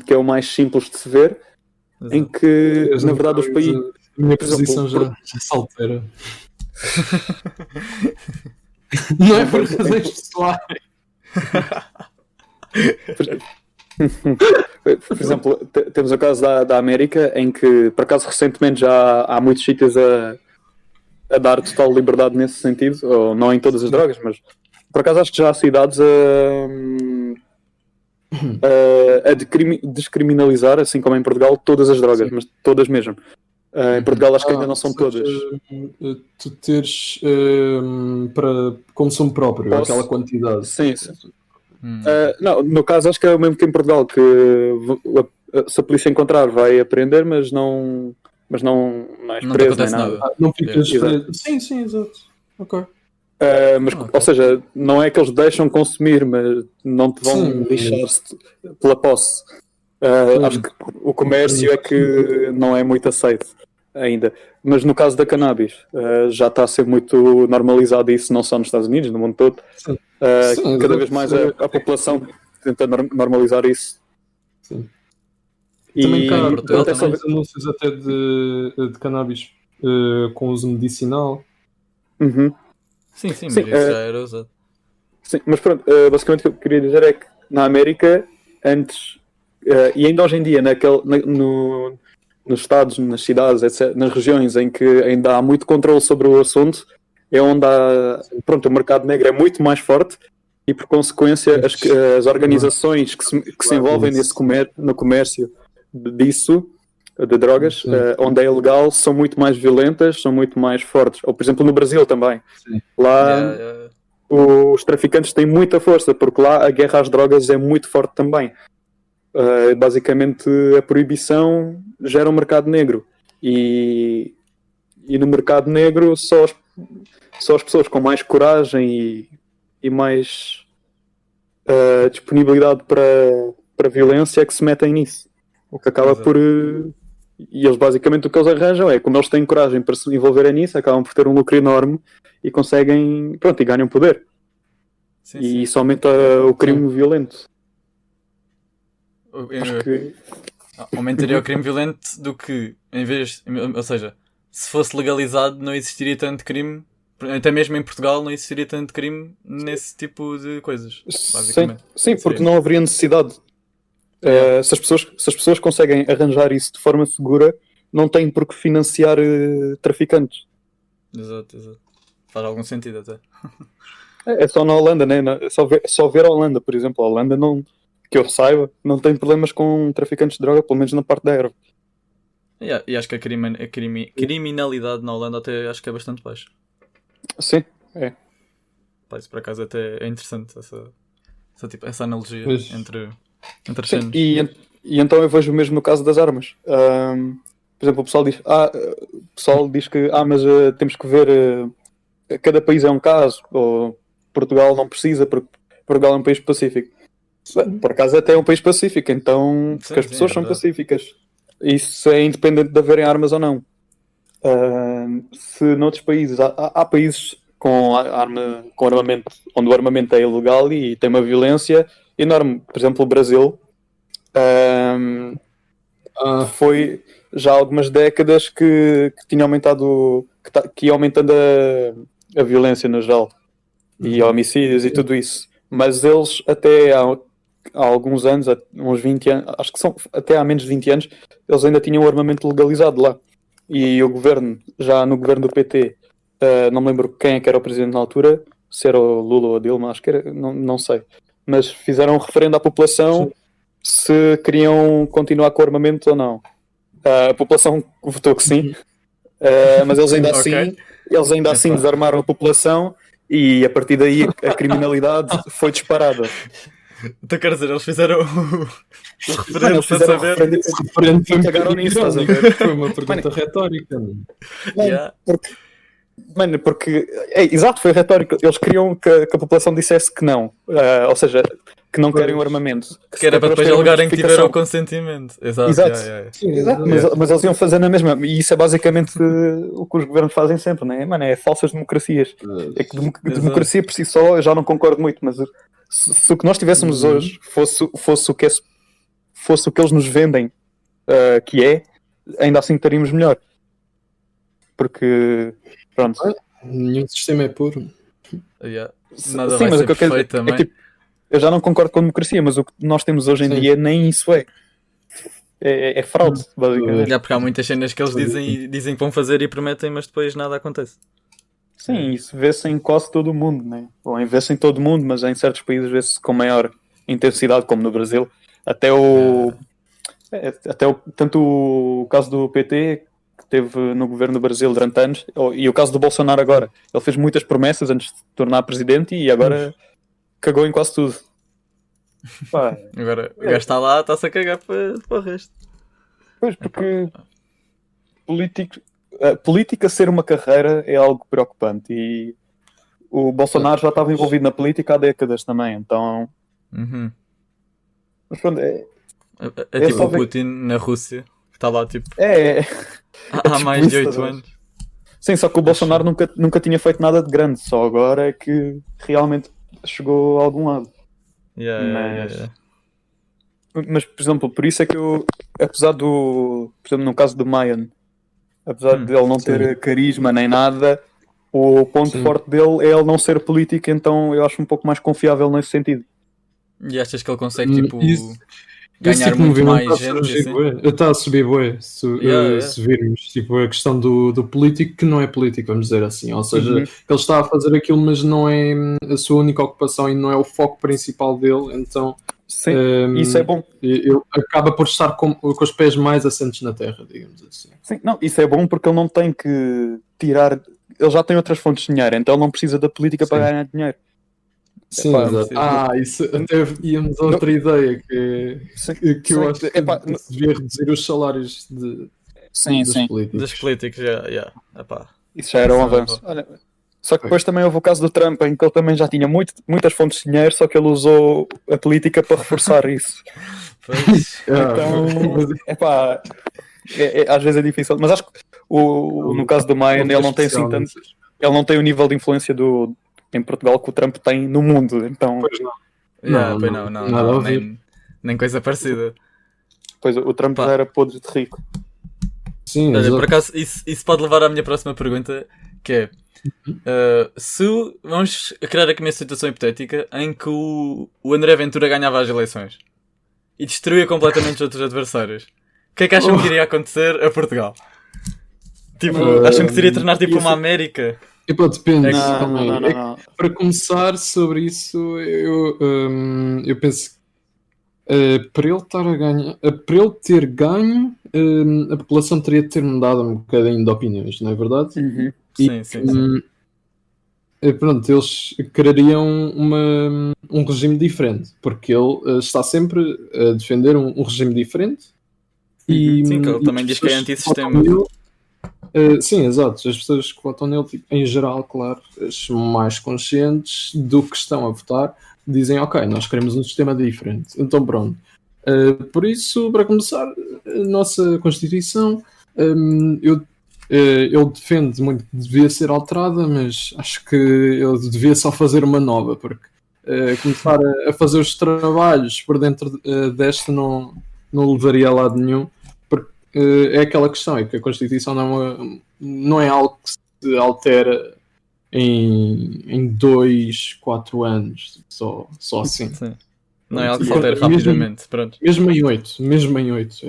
que é o mais simples de se ver. Exato. Em que, na verdade, os países... A minha posição já se altera. Não é por razões pessoais. Por exemplo, temos o caso da América, em que, por acaso, recentemente já há muitos sítios a dar total liberdade nesse sentido, ou não em todas as drogas, mas por acaso acho que já há cidades a descriminalizar, assim como em Portugal, todas as drogas, mas todas mesmo. Em Portugal acho que ainda não são todas. Tu teres para consumo próprio, aquela quantidade. Sim. Não, no caso acho que é o mesmo que em Portugal, que se a polícia encontrar vai apreender, mas não és preso nem nada. Não ficas preso. Sim, exato. Ok. Ou seja, não é que eles deixam consumir, mas não te vão lixar-se pela posse. Acho que o comércio é que não é muito aceito ainda. Mas no caso da cannabis, já está a ser muito normalizado isso, não só nos Estados Unidos, no mundo todo. Cada vez mais a população tenta normalizar isso. Sim. Também cá, também anúncios até de cannabis com uso medicinal. Sim, mas isso já era usado. Sim, mas pronto, basicamente o que eu queria dizer é que na América, antes, e ainda hoje em dia, nos estados, nas cidades, etc., nas regiões em que ainda há muito controle sobre o assunto, é onde o mercado negro é muito mais forte e, por consequência, as organizações que se envolvem no comércio disso, de drogas, onde é ilegal, são muito mais violentas, são muito mais fortes. Ou, por exemplo, no Brasil também. Sim. Lá os traficantes têm muita força, porque lá a guerra às drogas é muito forte também. Basicamente, a proibição gera um mercado negro. E no mercado negro, só as pessoas com mais coragem e mais disponibilidade para violência é que se metem nisso. O que acaba por... E eles basicamente o que eles arranjam é, como eles têm coragem para se envolverem nisso, acabam por ter um lucro enorme e conseguem, e ganham poder. Sim. Isso aumenta o crime violento. Acho que Aumentaria o crime violento do que, em vez, ou seja, se fosse legalizado não existiria tanto crime, até mesmo em Portugal não existiria tanto crime nesse tipo de coisas, basicamente. Sim, porque não haveria necessidade. Se as pessoas conseguem arranjar isso de forma segura, não têm por que financiar traficantes. Exato. Faz algum sentido até. É só na Holanda, né? Só ver a Holanda, por exemplo. A Holanda, não, que eu saiba, não tem problemas com traficantes de droga, pelo menos na parte da erva. E acho que a criminalidade na Holanda até acho que é bastante baixa. Sim, é. Pá, isso por acaso até é interessante, essa analogia Pois. entre as Sim, cenas. e então eu vejo o mesmo no caso das armas. Por exemplo, o pessoal diz que mas temos que ver, cada país é um caso, ou Portugal não precisa, porque Portugal é um país pacífico. Bem, por acaso até é um país pacífico, então Sim, porque as sim, pessoas é são verdade. pacíficas. Isso é independente de haverem armas ou não. Se noutros países há países com armamento, onde o armamento é ilegal e tem uma violência enorme. Por exemplo, o Brasil foi já há algumas décadas que tinha aumentado, que ia aumentando a violência no geral e homicídios e tudo isso. Mas eles até há alguns anos, há uns 20 anos, acho que são até há menos de 20 anos, eles ainda tinham o armamento legalizado lá. E o governo, já no governo do PT, não me lembro quem é que era o presidente na altura, se era o Lula ou a Dilma, acho que era, não sei. Mas fizeram um referendo à população se queriam continuar com o armamento ou não. A população votou que sim, mas eles ainda assim, Epá. desarmaram a população e a partir daí a criminalidade foi disparada. Então quer dizer, eles fizeram o Mano, referendo eles para fizeram saber. referendo Foi e cagaram nisso, estás a ver? Foi uma pergunta retórica. Yeah. Porque exato, foi retórico. Eles queriam que a população dissesse que não, ou seja, que não querem o armamento. Que era para depois terem uma alegarem que tiveram o justificação. consentimento. Exato. Exato. Yeah. Exato, mas eles iam fazer na mesma. E isso é basicamente o que os governos fazem sempre, né? Mano, é falsas democracias. É que democracia por si só eu já não concordo muito, mas se o que nós tivéssemos hoje fosse o que eles nos vendem, que é, ainda assim estaríamos melhor. Porque, pronto. Nenhum sistema é puro. Yeah. Nada Sim, vai mas ser o que eu quero perfeito dizer também. é que eu já não concordo com a democracia, mas o que nós temos hoje em Sim. dia nem isso é. É fraude, basicamente. Já porque há muitas cenas que eles dizem que vão fazer e prometem, mas depois nada acontece. Sim, isso vê-se em quase todo o mundo, né? Bom, vê-se em todo o mundo, mas em certos países vê-se com maior intensidade, como no Brasil. Tanto o caso do PT, que teve no governo do Brasil durante anos, e o caso do Bolsonaro agora. Ele fez muitas promessas antes de se tornar presidente e agora cagou em quase tudo. Pá, Agora o gajo está lá, está-se a cagar para o resto. pois, porque política ser uma carreira é algo preocupante e o Bolsonaro já estava envolvido na política há décadas também, então... Uhum. Mas pronto, É É tipo só o ver- Putin na Rússia, que está lá tipo há tipo mais de isso, 8 estás a ver? anos. Sim, só que o Bolsonaro nunca tinha feito nada de grande, só agora é que realmente chegou a algum lado. Yeah. Mas, por exemplo, por isso é que eu, apesar por exemplo, no caso do Mayan, apesar de ele não ter carisma nem nada, o ponto forte dele é ele não ser político, então eu acho um pouco mais confiável nesse sentido. E achas que ele consegue tipo Esse ganhar tipo de muito movimento mais está a gente? surgir Assim? bué. Está a subir bué, Yeah. se virmos tipo, a questão do político que não é político, vamos dizer assim. Ou seja, ele está a fazer aquilo, mas não é a sua única ocupação e não é o foco principal dele, então Sim, isso é bom. ele acaba por estar com os pés mais assentes na terra, digamos assim. Sim, não, isso é bom porque ele não tem que tirar. Ele já tem outras fontes de dinheiro, então ele não precisa da política para ganhar dinheiro. Sim, Epá, exato. Isso até íamos a outra ideia que eu acho que se devia reduzir os salários dos políticos. Dos políticos, yeah. Epá. Isso já era um avanço. Olha, só que depois também houve o caso do Trump, em que ele também já tinha muitas fontes de dinheiro, só que ele usou a política para reforçar isso. Pois. Então, epá, às vezes é difícil. Mas acho que no caso do Mayan, ele não tem assim tanto. Ele não tem o nível de influência em Portugal que o Trump tem no mundo. Então, Pois não. Não, nem coisa parecida. Pois o Trump Pá. já era podre de rico. Sim, Olha, exato. por acaso, isso pode levar à minha próxima pergunta, que é... se vamos criar aqui uma situação hipotética em que o André Ventura ganhava as eleições e destruía completamente os outros adversários, o que é que acham que iria acontecer a Portugal? Tipo, acham que se iria tornar tipo isso- uma América? Epá, depende. Não, Calma aí. não, não. Para começar sobre isso, eu penso para ele estar a ganhar, para ele ter ganho, a população teria de ter mudado um bocadinho de opiniões, não é verdade? Uhum. Sim, sim, sim. Pronto, eles quereriam um regime diferente, porque ele está sempre a defender um regime diferente. E, Sim, que ele e também as diz que é pessoas que antissistema. votam nele, sim, exato. As pessoas que votam nele, tipo, em geral, claro, as mais conscientes do que estão a votar, dizem, ok, nós queremos um sistema diferente. Então pronto. Por isso, para começar, a nossa Constituição, ele defende muito que devia ser alterada, mas acho que ele devia só fazer uma nova, porque começar a fazer os trabalhos por dentro desta não levaria a lado nenhum, porque é aquela questão, é que a Constituição não é algo que se altera em 2, 4 anos, só assim. Sim. Não é algo que se Pronto, altere e mesmo- rapidamente. Pronto. Mesmo em 8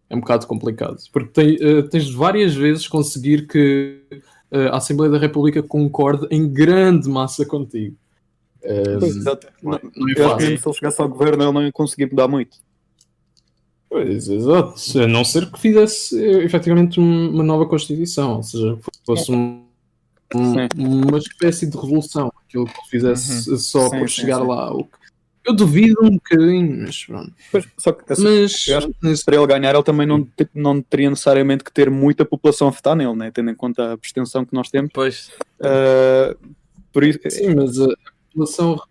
é um bocado complicado, porque tens de várias vezes conseguir que a Assembleia da República concorde em grande massa contigo. Pois, exato. Não é Eu acho que fácil. mesmo se ele chegasse ao governo ele não ia conseguir mudar muito. Pois, exato. A não ser que fizesse efetivamente uma nova Constituição, ou seja, que fosse Sim. uma espécie de revolução, aquilo que fizesse só Sim, por sim, chegar sim. lá. Eu duvido um bocadinho, mas pronto. Pois, só que assim, Mas eu acho que para ele ganhar ele também não teria necessariamente que ter muita população a votar nele, né? Tendo em conta a abstenção que nós temos. Pois, Por isso, sim, mas a população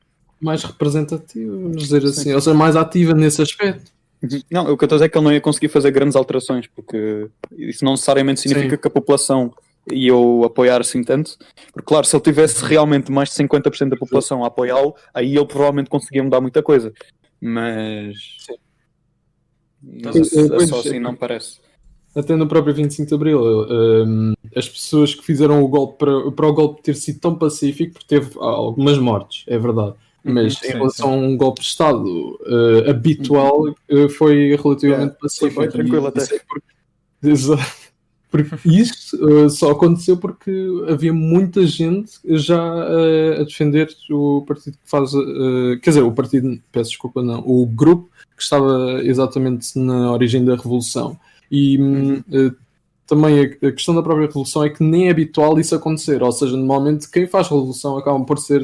mais representativa, vamos dizer Sim. assim, ou seja, mais ativa nesse aspecto. não, o que eu estou a dizer é que ele não ia conseguir fazer grandes alterações, porque isso não necessariamente significa Sim. que a população ia o apoiar assim tanto. Porque, claro, se ele tivesse realmente mais de 50% da população a apoiá-lo, aí ele provavelmente conseguia mudar muita coisa. Mas. Sim. Mas Pois, só assim não parece. Até no próprio 25 de Abril, as pessoas que fizeram o golpe para o golpe ter sido tão pacífico, porque teve algumas mortes, é verdade, mas Sim, em relação sim. a um golpe de Estado habitual, foi relativamente pacífico. foi tranquilo E até. isso é exato. Porque isso só aconteceu porque havia muita gente já a defender o partido que faz. Quer dizer, o partido, peço desculpa, não, o grupo que estava exatamente na origem da Revolução. E também a questão da própria Revolução é que nem é habitual isso acontecer. Ou seja, normalmente quem faz Revolução acabam por ser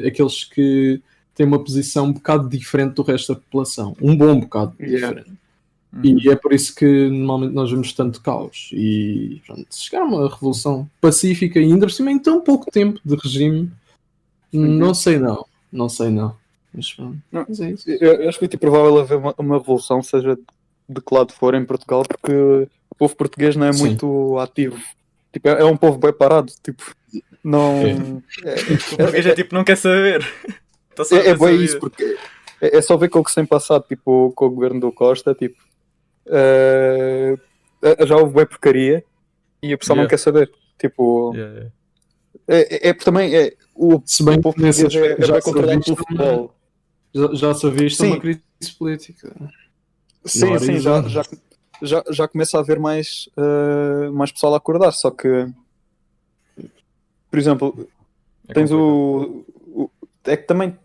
aqueles que têm uma posição um bocado diferente do resto da população. Um bom bocado diferente. E é por isso que normalmente nós vemos tanto caos. E pronto, se chegar a uma revolução pacífica e ainda por cima em tão pouco tempo de regime, não sei não. Mas pronto, mas é isso. Eu acho muito improvável haver uma revolução, seja de que lado for em Portugal, porque o povo português não é Sim. muito ativo. Tipo, é um povo bem parado. Tipo, não. o português é tipo, não quer saber. Tá só a É ver bem sua isso, vida. porque é só ver com o que se tem passado, tipo, com o governo do Costa, tipo, já houve bem porcaria e o pessoal não Yeah. quer saber. Tipo, Yeah. também o Se bem povo que nesse português aspecto é bem controlado pelo vista futebol. já se havia isto Sim. uma crise política. Sim, No sim, horizonte. já começa a haver mais pessoal a acordar, só que, por exemplo, É tens complicado. é que também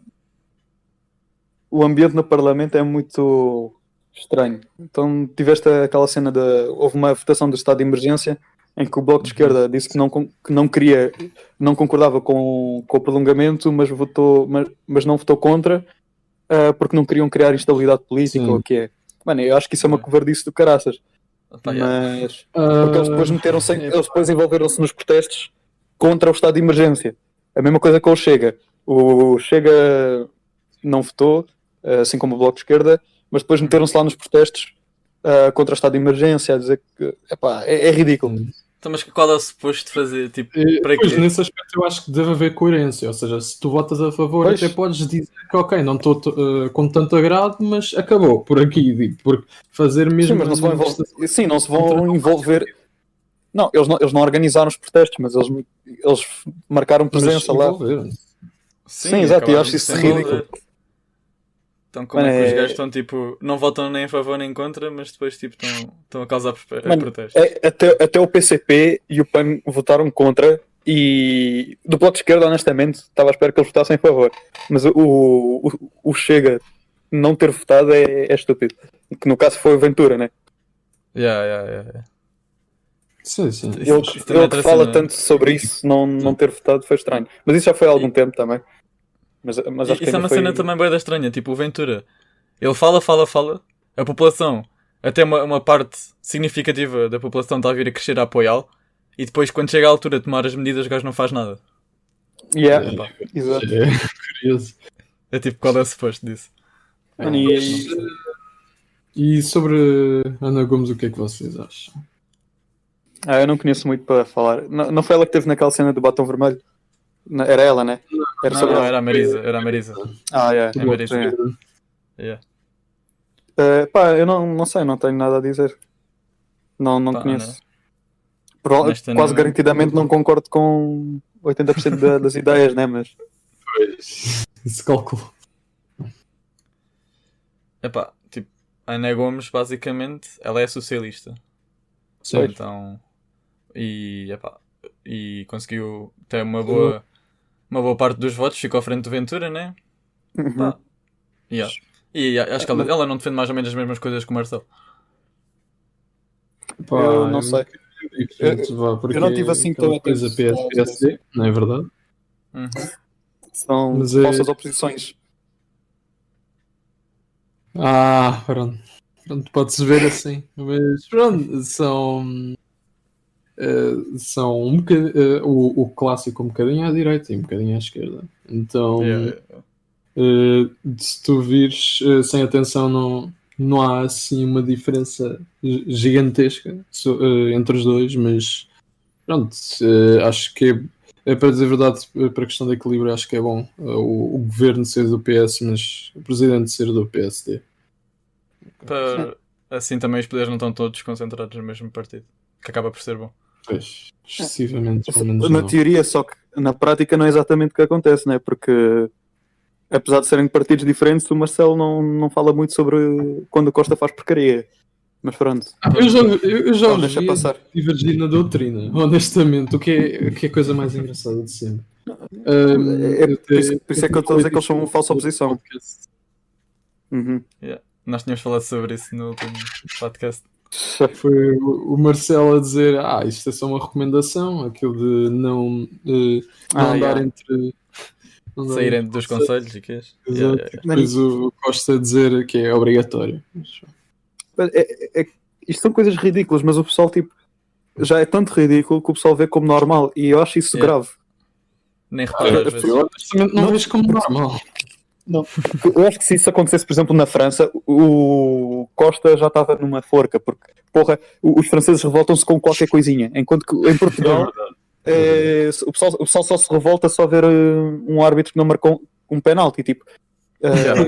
o ambiente no Parlamento é muito estranho. Então tiveste aquela cena houve uma votação do estado de emergência em que o Bloco de Esquerda disse que não concordava com o prolongamento, mas não votou contra porque não queriam criar instabilidade política Sim. ou o que é. Mano, eu acho que isso é uma covardice do caraças. Opa, yeah. Mas porque eles depois eles depois envolveram-se nos protestos contra o estado de emergência. A mesma coisa com o Chega. O Chega não votou, assim como o Bloco de Esquerda, mas depois meteram-se lá nos protestos contra o estado de emergência, a dizer que epá, é ridículo. Então, mas qual é o suposto de fazer? Tipo, para Pois, quê? nesse aspecto eu acho que deve haver coerência, ou seja, se tu votas a favor, Pois. até podes dizer que ok, não estou com tanto agrado, mas acabou por aqui, tipo, porque fazer mesmo Sim, mas não se vão envolver. manifestações Sim, não se contra vão não envolver. Não, eles não organizaram os protestos, mas eles marcaram mas presença lá. envolveram-se. Sim, exato, eu acabaram acho de isso se ridículo. envolver. Então, como Mano, é que os é- gajos estão, tipo, não votam nem a favor nem contra, mas depois, tipo, estão a causar Mano, protestos? até o PCP e o PAN votaram contra. E do Bloco de Esquerda, honestamente, estava à espera que eles votassem a favor. Mas o Chega não ter votado é estúpido. Que no caso foi o Ventura, né? Yeah. Sim. Isso Ele, também ele que interessa, fala né? tanto sobre isso, não ter votado foi estranho. Mas isso já foi há algum tempo também. Mas acho que Isso é ainda uma foi. cena também bem estranha. Tipo, o Ventura, ele fala. A população, até uma parte significativa da população está a vir a crescer a apoiá-lo. E depois, quando chega a altura de tomar as medidas, o gajo não faz nada. Yeah, Epá, exato. É curioso. é tipo, qual é o suposto disso? Mano, E sobre Ana Gomes, o que é que vocês acham? eu não conheço muito para falar. Não foi ela que teve naquela cena do batom vermelho? Era ela, né? Era sobre Não, ela. era a Marisa. Yeah. É Marisa. Sim. Yeah. Pá, eu não sei, não tenho nada a dizer. Não Pá, conheço. Nesta Quase não- garantidamente não concordo com 80% das ideias, né? Mas Pois, esse cálculo. Epá, tipo, a Ana Gomes, basicamente, ela é socialista. Sim. Então, e conseguiu ter uma boa parte dos votos, ficou à frente do Ventura, né? Pá, yeah. E acho que ela não defende mais ou menos as mesmas coisas que o Marcelo. Pá, eu não é sei. diferente, vá, porque eu não tive assim aquela tão coisa atento PSD, não é verdade? Uhum. São Mas é- falsas oposições. Pronto. Pronto, pode-se ver assim. Mas pronto, são um bocadinho, o clássico um bocadinho à direita e um bocadinho à esquerda. Então, Yeah. se tu vires sem atenção, não há assim uma diferença gigantesca entre os dois, mas pronto, acho que para dizer a verdade, para a questão de equilíbrio, acho que é bom o governo ser do PS, mas o presidente ser do PSD. Assim também os poderes não estão todos concentrados no mesmo partido. Que acaba por ser bom. Pois, excessivamente, pelo menos Na não. teoria, só que na prática não é exatamente o que acontece, né? Porque apesar de serem partidos diferentes, o Marcelo não fala muito sobre quando o Costa faz porcaria. Mas pronto. Eu já os Deixa vi passar. divergir na doutrina, honestamente, o que é a coisa mais engraçada de sempre. Por isso é que eu estou a dizer que eles são uma falsa oposição. Uhum. Nós tínhamos falado sobre isso no último podcast. Foi o Marcelo a dizer: isto é só uma recomendação, aquilo de não andar yeah. Uhum. Saírem dos conselhos e que és. Exato. Depois o Costa a dizer que é obrigatório. Isto são coisas ridículas, mas o pessoal tipo, já é tanto ridículo que o pessoal vê como normal e eu acho isso grave. Nem reparo às vezes. Eu honestamente não vejo como normal. Não. Eu acho que se isso acontecesse, por exemplo, na França, o Costa já estava numa forca, porque, porra, os franceses revoltam-se com qualquer coisinha, enquanto que em Portugal o pessoal só se revolta só ver um árbitro que não marcou um penalti, tipo,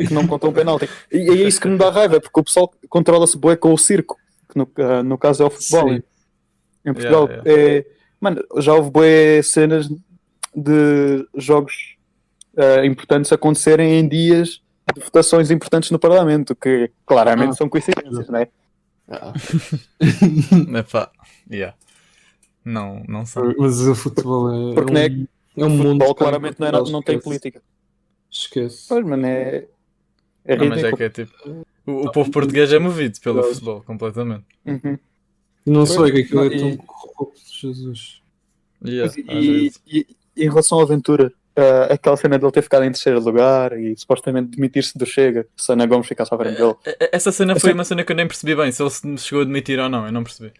que não contou um penalti. E é isso que me dá raiva, porque o pessoal controla-se bué com o circo, que no caso é o futebol. Sim. Em Portugal, mano, já houve bué cenas de jogos importantes acontecerem em dias de votações importantes no Parlamento, que claramente são coincidências, não é? Epá, não sei. Mas o futebol Porque é um mundo. Futebol claramente não tem política. Esquece. Pois, mano, é Não, mas ridículo. é que é tipo. O povo português é movido pelo futebol, completamente. Uhum. Não sei que aquilo é tão corrupto, Jesus. Às E vezes. em relação à aventura, aquela cena dele ter ficado em terceiro lugar e supostamente demitir-se do Chega, se a Ana Gomes ficasse à frente dele. Essa cena foi uma cena que eu nem percebi bem, se ele se chegou a admitir ou não, eu não percebi.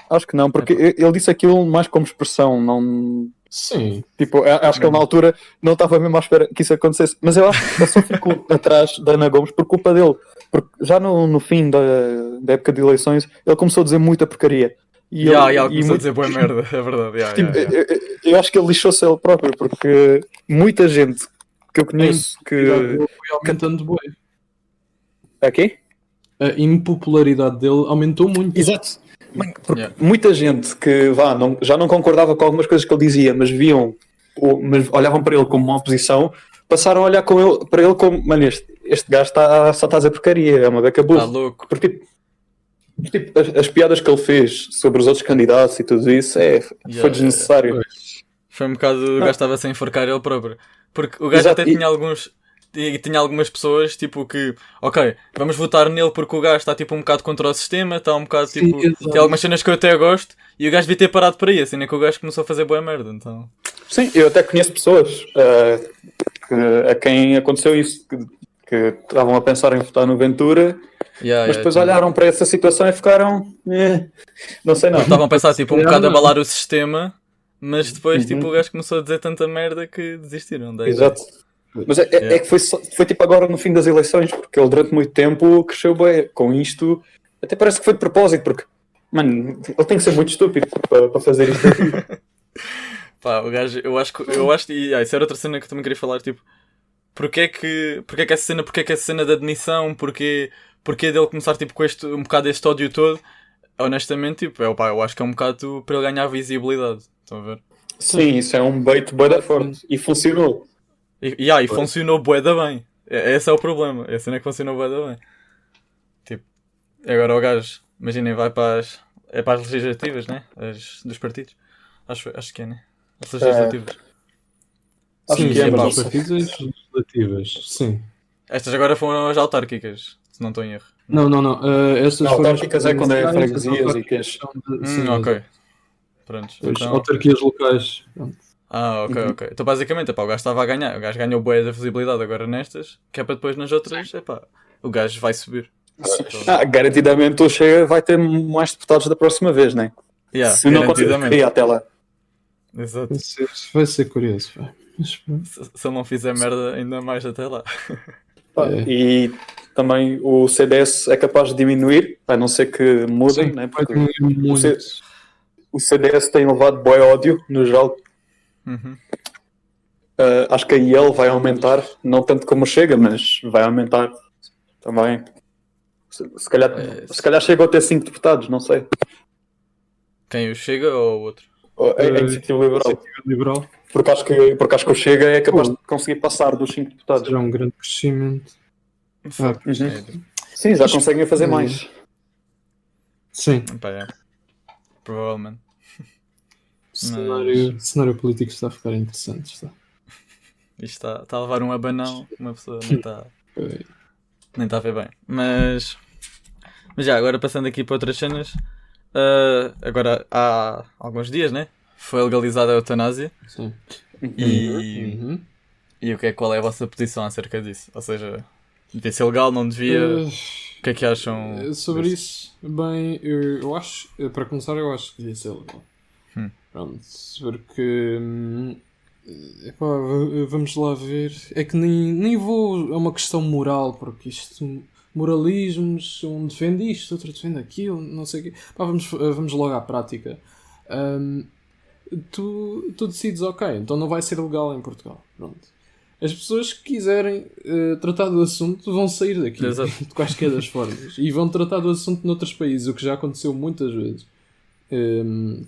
Acho que não, porque ele disse aquilo mais como expressão, não... Sim. Tipo, acho que ele na altura não estava mesmo à espera que isso acontecesse. Mas eu acho que ele só ficou atrás da Ana Gomes por culpa dele. Porque já no fim da época de eleições, ele começou a dizer muita porcaria. E começou a dizer boa merda, é verdade. tipo, eu acho que ele lixou-se ele próprio, porque muita gente que eu conheço que. Foi aumentando bué. Aqui? A impopularidade dele aumentou muito. Exato. Porque muita gente que já não concordava com algumas coisas que ele dizia, mas mas olhavam para ele como uma oposição, passaram a olhar para ele como, mano, este gajo só está a dizer porcaria, é uma beca burra. Está louco. Porque tipo, as piadas que ele fez sobre os outros candidatos e tudo isso foi desnecessário. Foi um bocado, o gajo estava-se a enforcar ele próprio. Porque o gajo até tinha algumas pessoas, tipo, que, ok, vamos votar nele porque o gajo está, tipo, um bocado contra o sistema, está um bocado, tipo, tem algumas cenas que eu até gosto, e o gajo devia ter parado por aí, assim, nem que o gajo começou a fazer boa merda, então... Sim, eu até conheço pessoas a quem aconteceu isso, que estavam a pensar em votar no Ventura, mas depois olharam para essa situação e ficaram, não sei não. Estavam a pensar, tipo, um bocado a abalar o sistema, mas depois, tipo, o gajo começou a dizer tanta merda que desistiram. Exato. Mas é que foi tipo agora no fim das eleições, porque ele durante muito tempo cresceu bem com isto. Até parece que foi de propósito, porque, mano, ele tem que ser muito estúpido para fazer isto aqui. Pá, o gajo, eu acho que isso era outra cena que eu também queria falar, tipo, porque é que essa cena da admissão, porque dele começar, tipo, com um bocado este ódio todo, honestamente, tipo, eu acho que é um bocado para ele ganhar visibilidade, estão a ver? Sim, isso é um bait bué da forte, e funcionou. E funcionou bué da bem. Esse é o problema. A cena é que funcionou bué da bem. Tipo, agora o gajo, imaginem, vai para as legislativas, né? Dos partidos. Acho que é, né? As legislativas. Acho que é, mas as partidas legislativas, sim. Estas agora foram as autárquicas, se não estou em erro. Não. Estas foram autárquicas é quando é freguesias e queixo. Ok. Pronto. As autarquias locais. Ok. Então basicamente, o gajo estava a ganhar. O gajo ganhou bué da visibilidade agora nestas, que é para depois nas outras, o gajo vai subir. Garantidamente o Chega vai ter mais deputados da próxima vez, né? Se não conseguir até lá. Exato. Vai ser curioso. Se ele não fizer merda, ainda mais até lá. E também o CDS é capaz de diminuir, a não ser que mudem, Sim, né? Porque muito. o CDS tem levado bué ódio no geral. Acho que a IEL vai aumentar, não tanto como Chega, mas vai aumentar também. Se calhar chega a ter 5 deputados, não sei. Quem o Chega ou o outro? É Iniciativa Liberal. Porque acho que o Chega é capaz de conseguir passar dos 5 deputados. Será um grande crescimento. Sim, já conseguem fazer mais. Sim. Provavelmente. O cenário político está a ficar interessante. Isto está a levar um abanão, uma pessoa nem está a ver bem. Mas já, agora passando aqui para outras cenas, agora há alguns dias, né? Foi legalizada a eutanásia. Sim. E qual é a vossa posição acerca disso? Ou seja, devia ser legal, não devia? O que é que acham? Sobre isso, bem, eu acho, para começar, eu acho que devia ser legal. Pronto, porque vamos lá ver. É que nem vou a uma questão moral, porque isto, moralismos, um defende isto, outro defende aquilo, não sei o quê. Vamos logo à prática. Tu decides, ok, então não vai ser legal em Portugal. Pronto. As pessoas que quiserem tratar do assunto vão sair daqui, de quaisquer das formas, e vão tratar do assunto noutros países, o que já aconteceu muitas vezes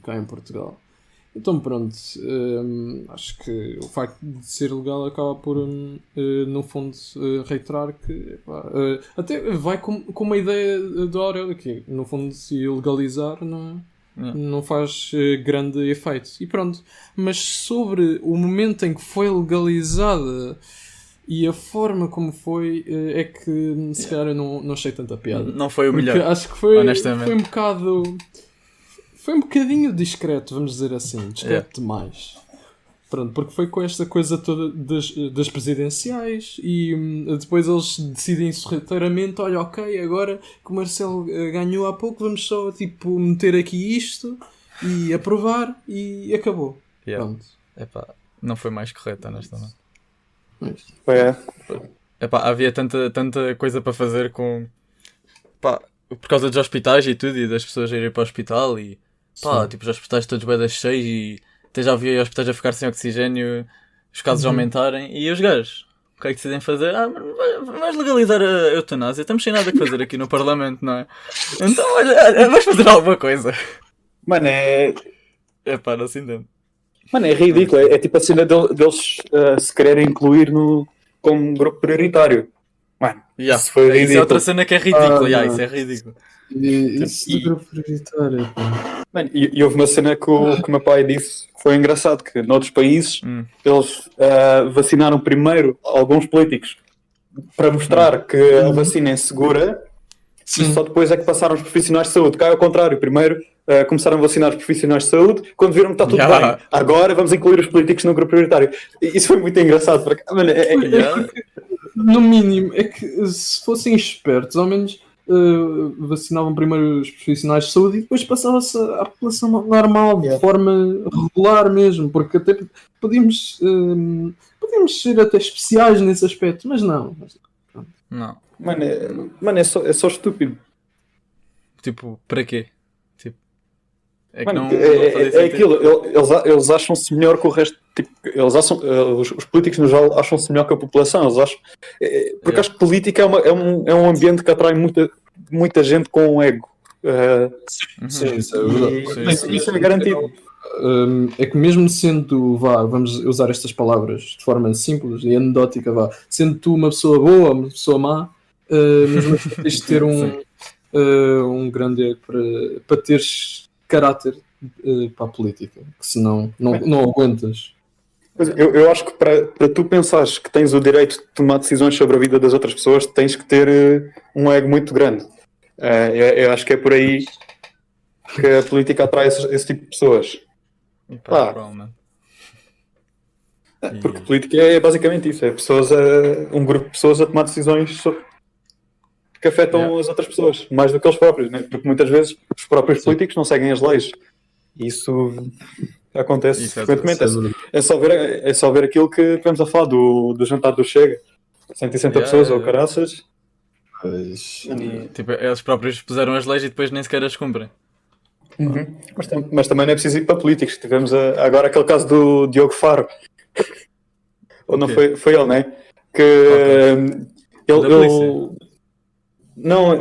cá em Portugal. Então pronto, acho que o facto de ser legal acaba por, no fundo, reiterar que até vai com uma ideia do Aurélio, que no fundo se legalizar não faz grande efeito. E pronto, mas sobre o momento em que foi legalizada e a forma como foi, é que se calhar eu não achei tanta piada. Não foi o melhor, acho que foi honestamente. Foi um bocadinho discreto, vamos dizer assim. Discreto demais. Pronto, porque foi com esta coisa toda das presidenciais e depois eles decidem sorrateiramente, olha, ok, agora que o Marcelo ganhou há pouco, vamos só tipo meter aqui isto e aprovar e acabou. Pronto. Não foi mais correto, honestamente. Havia tanta coisa para fazer por causa dos hospitais e tudo, e das pessoas irem para o hospital, e pá, Sim. tipo, os hospitais todos bué das cheios e até já havia hospitais a ficar sem oxigênio, os casos a aumentarem, e os gajos, o que é que decidem fazer? Ah, mas vais legalizar a eutanásia, estamos sem nada a fazer aqui no Parlamento, não é? Então, olha, vais fazer alguma coisa. Mano, É pá, não se entende. mano, é ridículo. É tipo a cena deles se quererem incluir como grupo prioritário. Mano, Yeah. isso foi Isso é ridículo. outra cena que é ridícula, Ah, yeah, não. isso é ridículo. Isso E- do grupo prioritário, pá. Mano, e houve uma cena que o meu pai disse que foi engraçado, que noutros países eles vacinaram primeiro alguns políticos para mostrar que a vacina é segura e só depois é que passaram os profissionais de saúde. Cá é ao contrário, primeiro começaram a vacinar os profissionais de saúde quando viram que está tudo Yeah. bem. Agora vamos incluir os políticos no grupo prioritário. E isso foi muito engraçado, porque, mano, Yeah. No mínimo, é que se fossem espertos, ao menos vacinavam primeiro os profissionais de saúde e depois passava-se à população normal, de forma regular mesmo, porque até podíamos ser até especiais nesse aspecto, mas não. Não. mano, é só estúpido. Tipo, para quê? Tipo, é que Mano, não fazia é sentido. aquilo, eles acham-se melhor que o resto. Tipo, eles acham, os políticos no geral acham-se melhor que a população. Eles acham, porque Yeah. acho que política é um ambiente que atrai muita gente com ego. Sim, isso é verdade. E isso é garantido. É que mesmo sendo, vamos usar estas palavras de forma simples e anedótica, sendo tu uma pessoa boa, uma pessoa má, mesmo assim tens de ter um grande ego para teres caráter para a política, que senão não aguentas. Mas eu acho que para tu pensares que tens o direito de tomar decisões sobre a vida das outras pessoas, tens que ter um ego muito grande. Eu acho que é por aí que a política atrai esse tipo de pessoas. E pá, Pá. provavelmente. Porque política é basicamente isso, é um grupo de pessoas a tomar decisões que afetam as outras pessoas, mais do que eles próprios, né? Porque muitas vezes os próprios políticos não seguem as leis. E isso acontece Isso é frequentemente. É só ver aquilo que estivemos a falar do jantar do Chega. 160 pessoas ou caraças. Pois, Tipo, eles próprios puseram as leis e depois nem sequer as cumprem. Mas também não é preciso ir para políticos. Tivemos agora aquele caso do Diogo Faro. Ou não quê? foi ele, né? Que Da polícia? não,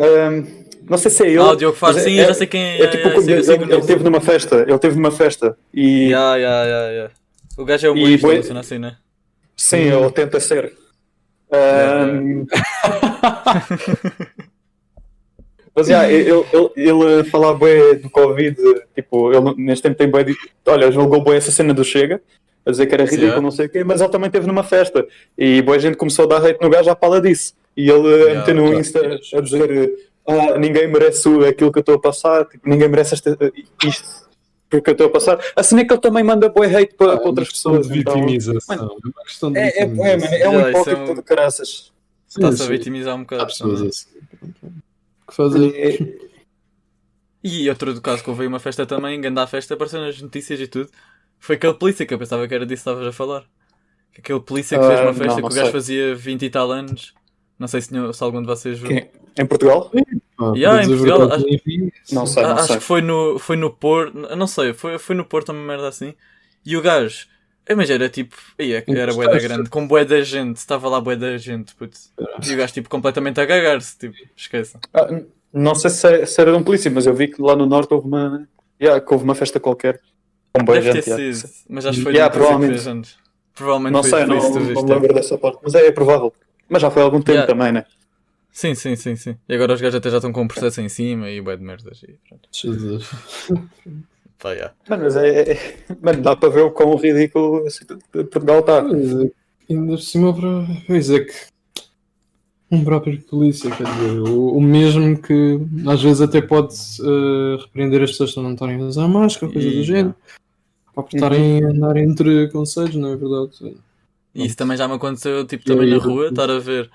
não sei se é ele. O Diogo Faro, mas sim, eu já sei quem é. É tipo quando eu sei quem ele esteve numa festa. Ele esteve numa festa e Yeah. O gajo é humorista, boi- não sei assim, né? sim, ele tenta ser. Mas ele falava bué do Covid, tipo, ele neste tempo tem bué de... Olha, julgou bué essa cena do Chega, a dizer que era ridículo, não sei o quê, mas ele também esteve numa festa e boa gente começou a dar hate no gajo à pala disso. E ele a meter no Insta a dizer ninguém merece aquilo que eu estou a passar, tipo, ninguém merece isto porque eu estou a passar. Assim é que ele também manda bué hate para outras pessoas. de vitimização. Então, É uma questão de é vitimização. um Yeah, isso hipócrita de caraças. Está-se a Sim, vitimizar um bocado. há pessoas também. assim. Que fazem. E outro do caso que houve aí uma festa também, grande festa, apareceu nas notícias e tudo. Foi aquele polícia que eu pensava que era disso que estavas a falar. Aquele polícia que fez uma festa não que o gajo sei. fazia 20 e tal anos. Não sei se algum de vocês viu. Em Portugal? Yeah, em Portugal, Não sei, não acho sei. que foi no Porto, não sei, foi no Porto, uma merda assim. E o gajo, mas era tipo, era bué da grande, com bué da gente, estava lá bué da gente, putz. E o gajo tipo completamente a cagar-se, tipo, esqueça. Não sei se era de um polícia, mas eu vi que lá no Norte houve uma festa qualquer. Com boa Deve gente, ter sido, mas acho que foi Yeah, de um polícia que provavelmente. fez anos. Provavelmente Não foi sei, por isso que tu não viste. me lembro dessa parte, mas é provável. Mas já foi há algum tempo Yeah. também, né? Sim. E agora os gajos até já estão com um processo em cima e bué de merdas. E pronto. Jesus. Pá, yeah. Mano, mas mano, dá para ver o quão ridículo Portugal está. Ainda por cima, pois é que um próprio polícia, quer dizer, o mesmo que às vezes até pode repreender as pessoas por não estarem a usar máscara, coisa do género, ou por estarem a andar entre conselhos, não é verdade? E isso também já me aconteceu, tipo, E também aí, na rua, estar a ver,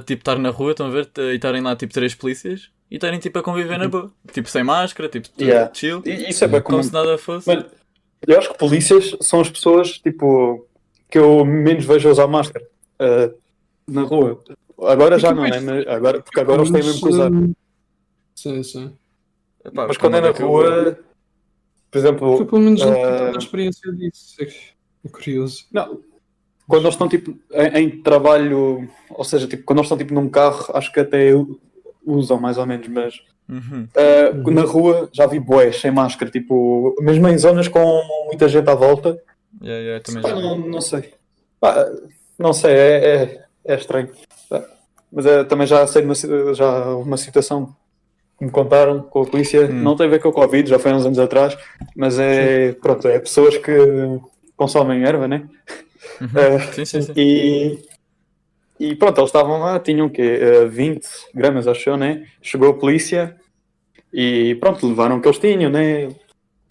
estar na rua, estão a ver, e estarem lá, tipo, 3 polícias, e estarem, tipo, a conviver na boa. Tipo, sem máscara, tipo, Yeah. chill, E isso é bem como comum. se nada fosse. Mano, eu acho que polícias são as pessoas, tipo, que eu menos vejo a usar máscara na rua. Agora já não, né? Porque agora eles têm mesmo que usar. Sim. Epá, mas quando é na rua, por exemplo, Eu pelo menos não tenho tanta experiência disso. É curioso. não, quando eles estão tipo em trabalho, ou seja, tipo, quando eles estão tipo num carro, acho que até usam mais ou menos, mas Uhum. na rua já vi bués sem máscara, tipo, mesmo em zonas com muita gente à volta. Também Pá, já vi. não sei. Pá, não sei, é estranho. Pá, mas também já sei já houve uma situação que me contaram com a polícia, não tem a ver com o Covid, já foi há uns anos atrás, mas pronto, é pessoas que consomem erva, né? Sim. E pronto, eles estavam lá, tinham o quê? 20 gramas, acho eu, né? Chegou a polícia e pronto, levaram o que eles tinham, né?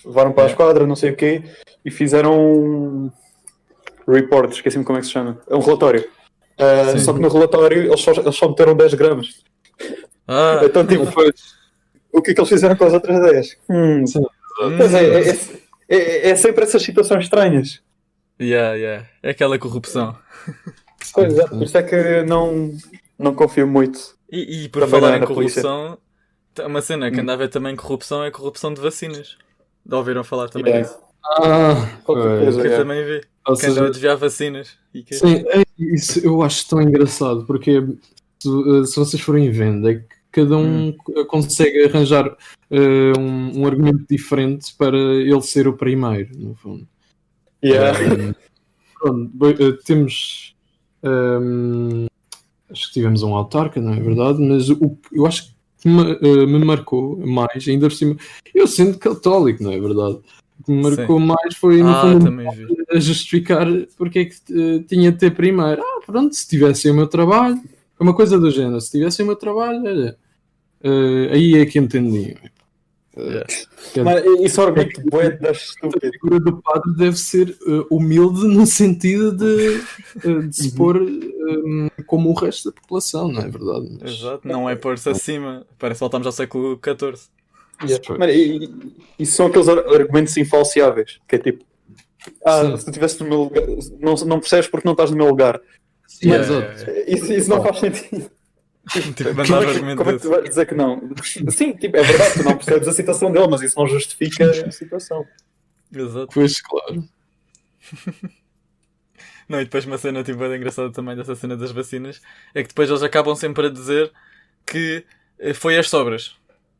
Levaram para a esquadra, não sei o quê, e fizeram um report, esqueci-me como é que se chama, é um relatório. Só que no relatório eles só meteram 10 gramas. Então, tipo, o que é que eles fizeram com as outras 10? Pois é sempre essas situações estranhas. É aquela corrupção. Pois é, por isso é que não confio muito. E por Também falar em na polícia. corrupção, uma cena que anda a ver também corrupção é corrupção de vacinas. Já ouviram falar também disso? Qualquer coisa, Que eu também vi. Ou Que andam a seja, desviar vacinas. sim, isso eu acho tão engraçado, porque se vocês forem vendo, é que cada um consegue arranjar um argumento diferente para ele ser o primeiro, no fundo. Pronto, temos. Acho que tivemos um autarca, não é verdade? Mas eu acho que me marcou mais, ainda por cima. Eu sendo católico, não é verdade? O que me marcou mais foi, no fundo, também vi. a justificar porque é que tinha de ter primeiro. Pronto, se tivessem o meu trabalho, é uma coisa do género. Se tivessem o meu trabalho, olha, aí é que entendi. Mas isso é um argumento bué das A estúpido. figura do padre deve ser humilde no sentido de se pôr como o resto da população, não é verdade? Mas, Exato, não é pôr-se acima. Parece que voltamos ao século XIV. Mano, isso são aqueles argumentos infalciáveis, que é tipo, se tu estivesse no meu lugar, não percebes porque não estás no meu lugar. Isso não faz sentido. Tipo, mandar o argumento Como é que tu vais dizer que não? Sim, tipo, é verdade, tu não percebes a situação dele, mas isso não justifica a situação. Exato. Pois, claro. Não, e depois uma cena tipo, bem engraçada também dessa cena das vacinas é que depois eles acabam sempre a dizer que foi as sobras.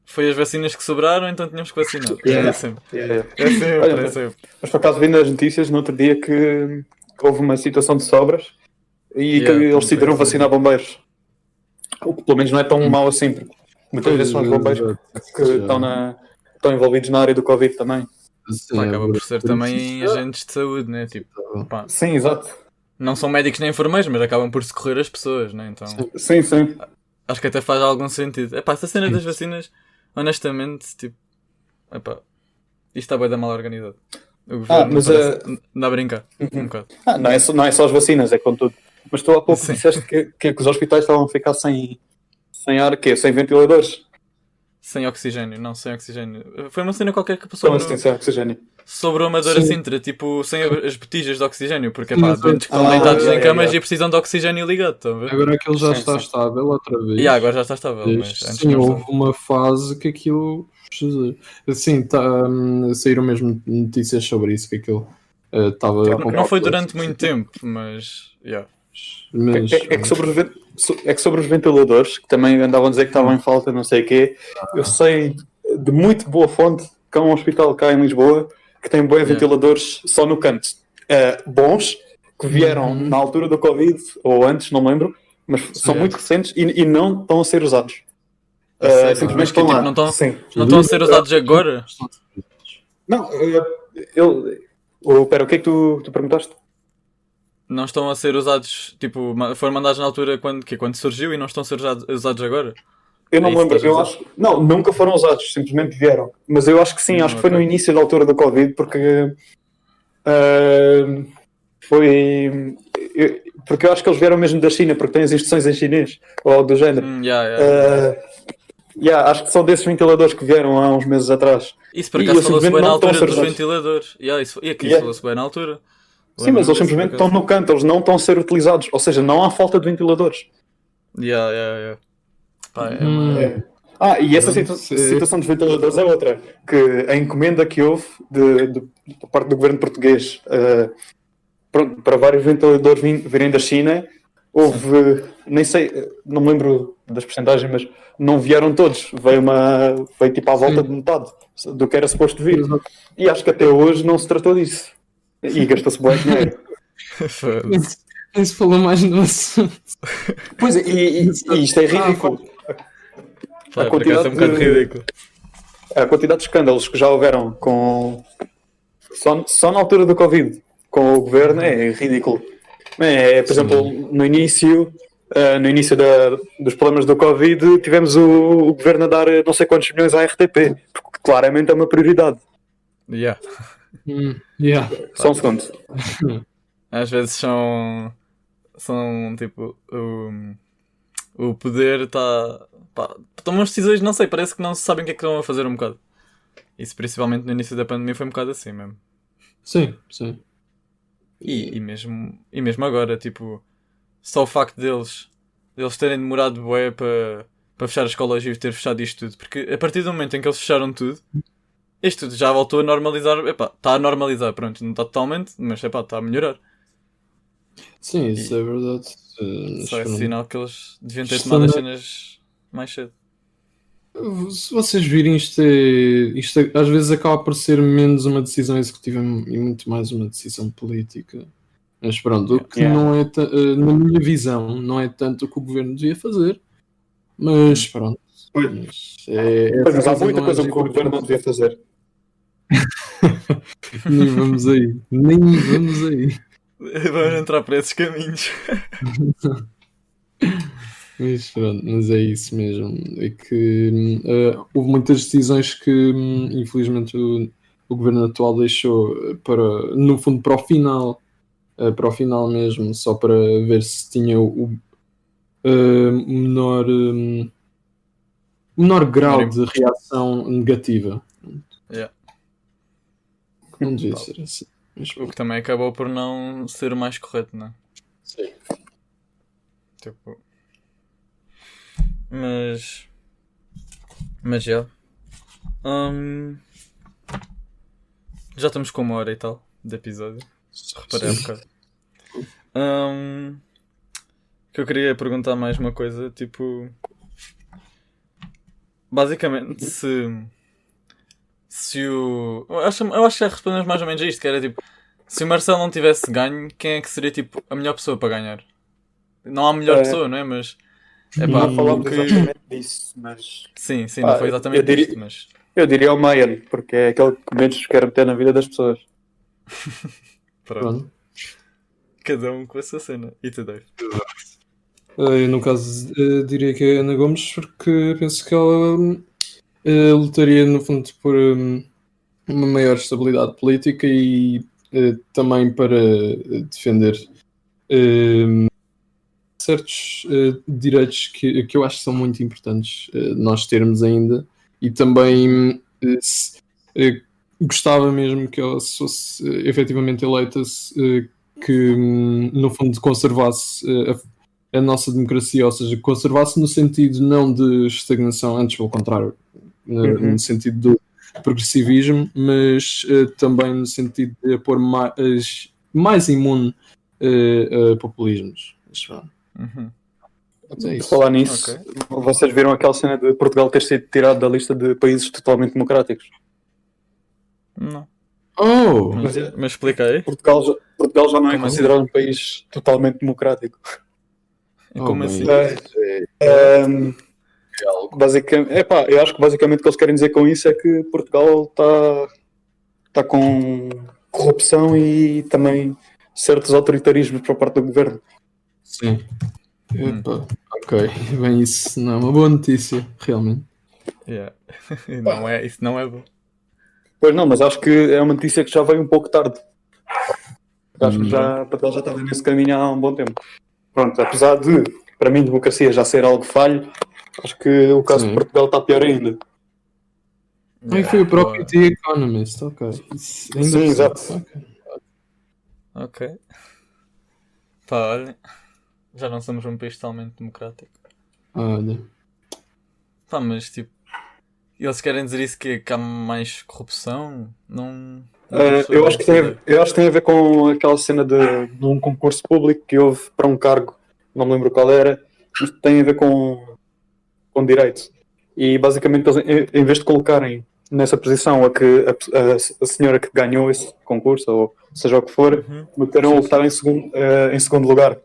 Foi as vacinas que sobraram, então tínhamos que vacinar. É sempre. Olha, mas por acaso vi nas notícias no outro dia que houve uma situação de sobras e que eles decidiram vacinar bombeiros. O que pelo menos não é tão mau assim, porque muitas vezes são os bombeiros que estão envolvidos na área do Covid também. Acaba por ser também agentes de saúde, né? Tipo, sim, exato. Não são médicos nem enfermeiros, mas acabam por socorrer as pessoas, né? Então, sim. Acho que até faz algum sentido. Essa cena das vacinas, honestamente, tipo, isto está bem da mal organizado. O governo mas anda a brincar um bocado. Não é só as vacinas, é com tudo. Mas tu há pouco disseste que os hospitais estavam a ficar sem ar, sem ventiladores. Sem oxigênio, não, sem oxigênio. Foi uma cena qualquer que passou sem oxigênio. sobre o Amadora Sintra, tipo, sem as botijas de oxigênio, porque doentes que estão deitados em camas e precisam de oxigênio ligado, estão a ver? Agora aquilo já está estável outra vez. Agora já está estável, mas antes sim, houve uma fase que aquilo... Sim, saíram mesmo notícias sobre isso, que aquilo estava... não foi durante muito tempo, mas... Mas... É que sobre os ventiladores, que também andavam a dizer que estavam em falta, não sei o quê, eu sei de muito boa fonte que há um hospital cá em Lisboa que tem bons ventiladores só no canto. Bons, que vieram na altura do Covid, ou antes, não me lembro, mas são muito recentes e não estão a ser usados. Simplesmente estão lá. Não estão a ser usados agora? Não, Pera, o que é que tu perguntaste? Não estão a ser usados, tipo, foram mandados na altura quando surgiu e não estão a ser usados agora? Eu não me lembro, eu acho... Não, nunca foram usados, simplesmente vieram. Mas eu acho que sim, acho que foi no início da altura do Covid, porque foi... Porque eu acho que eles vieram mesmo da China, porque têm as instruções em chinês, ou algo do género. Acho que são desses ventiladores que vieram há uns meses atrás. Isso por acaso falou-se bem na altura dos ventiladores. Aqui falou-se bem na altura. Sim, mas eles simplesmente estão no canto, eles não estão a ser utilizados. Ou seja, não há falta de ventiladores. E essa Pronto, situação dos ventiladores é outra, que a encomenda que houve da parte do governo português pronto, para vários ventiladores virem da China, houve, nem sei, não me lembro das percentagens, mas não vieram todos, veio tipo à volta Sim. de metade do que era suposto vir. Exato. E acho que até hoje não se tratou disso. E gastou-se bem dinheiro. Foda-se. Nem se falou mais no assunto. Pois é, e isto é ridículo. Pá, por acaso é um bocado ridículo. A quantidade de escândalos que já houveram só na altura do Covid com o governo é ridículo. Por exemplo, no início dos problemas do Covid, tivemos o governo a dar não sei quantos milhões à RTP, porque claramente é uma prioridade. Yeah. Yeah. Só um segundo. Às vezes são tipo, o poder está. Tomam as decisões, não sei, parece que não sabem o que é que estão a fazer um bocado. Isso principalmente no início da pandemia foi um bocado assim mesmo. Sim, sim. E mesmo agora, tipo, só o facto deles terem demorado bué para fechar as escolas e ter fechado isto tudo, porque a partir do momento em que eles fecharam tudo, isto tudo já voltou a normalizar. Está a normalizar, pronto, não está totalmente, mas está a melhorar. Sim, isso é verdade. Só é pronto. sinal que eles deviam ter Isto tomado as também- cenas mais cedo. Se vocês virem, isto às vezes acaba por ser menos uma decisão executiva e muito mais uma decisão política. Mas pronto, o que não é, na minha visão, não é tanto o que o governo devia fazer, mas pronto. Mas Mas há muita não coisa agir que o governo não devia fazer. Nem vamos aí, nem vamos aí. Vamos entrar por esses caminhos. Mas pronto, mas é isso mesmo. É que houve muitas decisões que infelizmente o governo atual deixou no fundo, para o final mesmo, só para ver se tinha o menor grau de reação negativa. Yeah. Não devia ser assim. Mas, O que também acabou por não ser o mais correto, não é? sim. Tipo... Mas já. Já estamos com 1 hora e tal de episódio. Reparei há bocado. Que eu queria perguntar mais uma coisa, tipo... Basicamente, se o... Eu acho que já respondemos mais ou menos a isto, que era tipo... Se o Marcelo não tivesse ganho, quem é que seria tipo a melhor pessoa para ganhar? Não há melhor pessoa, não é? Mas... Não falámos exatamente disso, mas... Sim, não foi exatamente isto, mas... Eu diria o Mayan, porque é aquele que menos quer meter na vida das pessoas. Pronto. Cada um com a sua cena. E tu, Dave? Eu, no caso, diria que é a Ana Gomes, porque penso que ela lutaria, no fundo, por uma maior estabilidade política e também para defender certos direitos que eu acho que são muito importantes nós termos ainda, e também gostava mesmo que ela fosse efetivamente eleita, que no fundo conservasse a nossa democracia, ou seja, conservasse no sentido não de estagnação, antes pelo contrário, no sentido do progressivismo, mas também no sentido de pôr mais imune a populismos. Por falar nisso, vocês viram aquela cena de Portugal ter sido tirado da lista de países totalmente democráticos? Não. Oh! Mas explica aí. Portugal já não é Como considerado um país totalmente democrático. Como assim? Basicamente, eu acho que basicamente o que eles querem dizer com isso é que Portugal está com corrupção e também certos autoritarismos por parte do governo. Sim. Epa, ok. Bem, isso não é uma boa notícia, realmente. Yeah. Isso não é bom. Pois não, mas acho que é uma notícia que já veio um pouco tarde. Acho que Portugal já estava nesse caminho há um bom tempo. Pronto, apesar de, para mim, democracia já ser algo falho, acho que o caso de Portugal está pior ainda. Foi o próprio The Economist, ok. Sim, exato. Ok. Pá, olha, já não somos um país totalmente democrático. Olha. Pá, mas tipo, eles querem dizer isso que há mais corrupção? Não. Eu acho que tem a ver com aquela cena de um concurso público que houve para um cargo, não me lembro qual era, mas tem a ver com direito. E basicamente, eles, em vez de colocarem nessa posição a senhora que ganhou esse concurso, ou seja o que for, meteram o que estava em segundo lugar.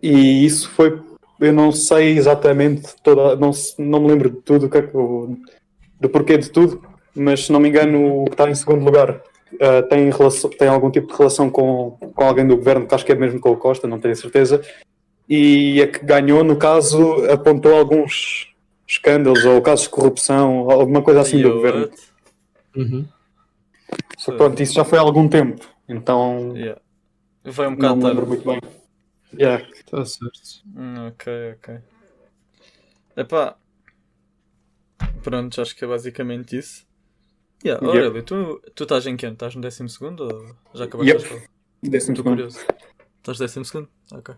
E isso foi, eu não sei exatamente não me lembro de tudo, do porquê de tudo, mas se não me engano, o que está em segundo lugar tem algum tipo de relação com alguém do governo, que acho que é mesmo com o Costa, não tenho certeza. E a que ganhou, no caso, apontou alguns escândalos ou casos de corrupção, alguma coisa assim do governo. Só que pronto, isso já foi há algum tempo, então foi um não bocado me lembro tarde. muito bem. Yeah. Está certo. Ok. Epá. Pronto, acho que é basicamente isso. Aurélio, tu estás em quê? Estás no 12º ou já acabaste a escola? 12º. Estou curioso. Estás no 12º? Ok.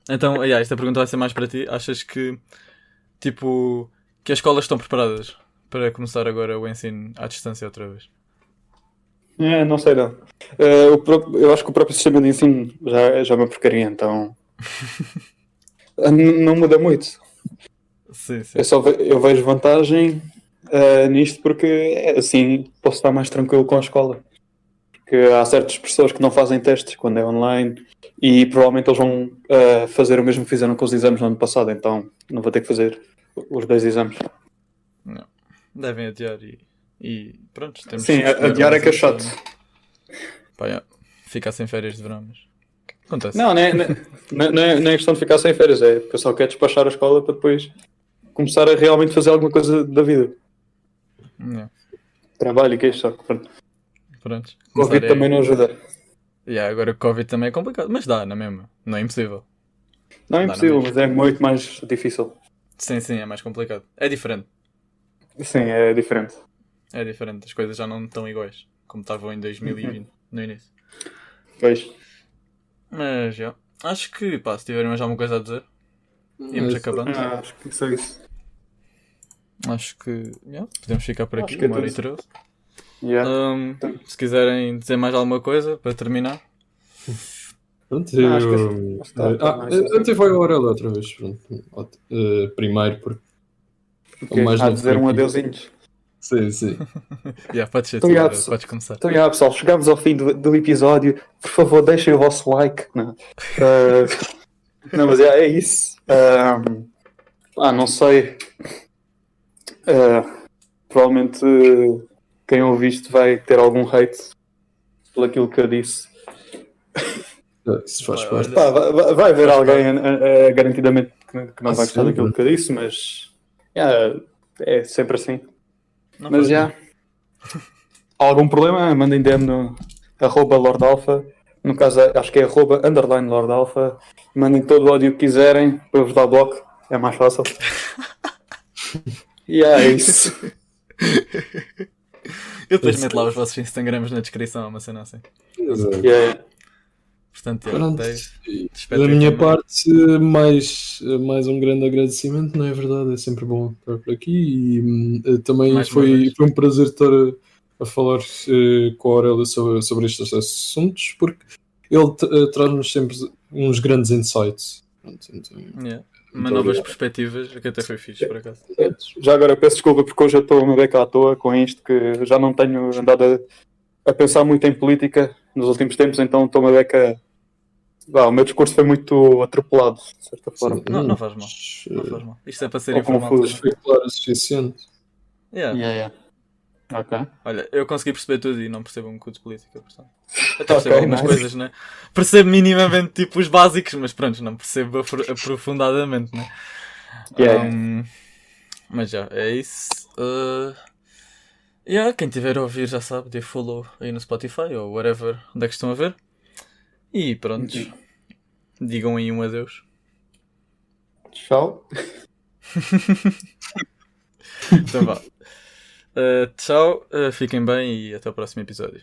Então, esta pergunta vai ser mais para ti. Achas que, tipo, que as escolas estão preparadas para começar agora o ensino à distância outra vez? Não sei não. Eu acho que o próprio sistema de ensino já é uma porcaria, então não muda muito. Sim. Eu vejo vantagem nisto porque assim posso estar mais tranquilo com a escola. Porque há certas pessoas que não fazem testes quando é online e provavelmente eles vão fazer o mesmo que fizeram com os exames no ano passado, então não vou ter que fazer os 2 exames. Não. Devem adiar e pronto. Sim, adiar é que é chato. Pá, ficar sem férias de verão, mas acontece. Não é questão de ficar sem férias, é porque eu só quero despachar a escola para depois começar a realmente fazer alguma coisa da vida. Trabalho e que é isto. Pronto. Covid também não ajuda. Agora o Covid também é complicado, mas dá na mesma, não é impossível. Não é impossível, mas é muito mais difícil. Sim, é mais complicado. É diferente. Sim, é diferente. É diferente, as coisas já não estão iguais, como estavam em 2020, no início. Pois. Mas acho que, se tiverem mais alguma coisa a dizer, íamos acabando. Acho que isso é isso. Acho que podemos ficar por aqui, Acho que é 1h13. Yeah. Se quiserem dizer mais alguma coisa para terminar. Pronto, até vai ao Aurélio outra vez. Pronto. Primeiro, porque mais a dizer um adeusinhos. Sim. Pode ser, podes começar. Então, pessoal, chegamos ao fim do episódio. Por favor, deixem o vosso like. Não, mas é isso. Não sei. Provavelmente quem ouve isto vai ter algum hate por aquilo que eu disse. Isso faz parte. Vai haver alguém garantidamente que não vai gostar daquilo que eu disse, mas é sempre assim. Mas algum problema, mandem DM no @LordAlpha. No caso, acho que é @_LordAlpha. Mandem todo o ódio que quiserem para eu vos dar bloco. É mais fácil. É isso. Eu depois meto lá os vossos Instagrams na descrição, uma cena assim. Portanto, da minha parte, mais um grande agradecimento, não é verdade? É sempre bom estar por aqui e também foi um prazer estar a falar com o Aurélio sobre estes assuntos, porque ele traz-nos sempre uns grandes insights. Pronto, então, novas perspectivas, que até foi fixe, por acaso. Já agora peço desculpa porque hoje eu estou uma beca à toa com isto, que já não tenho andado a pensar muito em política nos últimos tempos, então estou uma beca. O meu discurso foi muito atropelado, de certa forma. Não faz mal. Não faz mal. Isto é para ser informal. Confuso. Foi claro o suficiente. Ok. Olha, eu consegui perceber tudo e não percebo um cu de política, portanto. Até percebo algumas coisas, né? Percebo minimamente tipo os básicos, mas pronto, não percebo aprofundadamente, né? Mas é isso. Quem tiver a ouvir já sabe, dê follow aí no Spotify ou whatever, onde é que estão a ver. E pronto, digam aí um adeus. Tchau. Então vá. Tchau, fiquem bem e até o próximo episódio.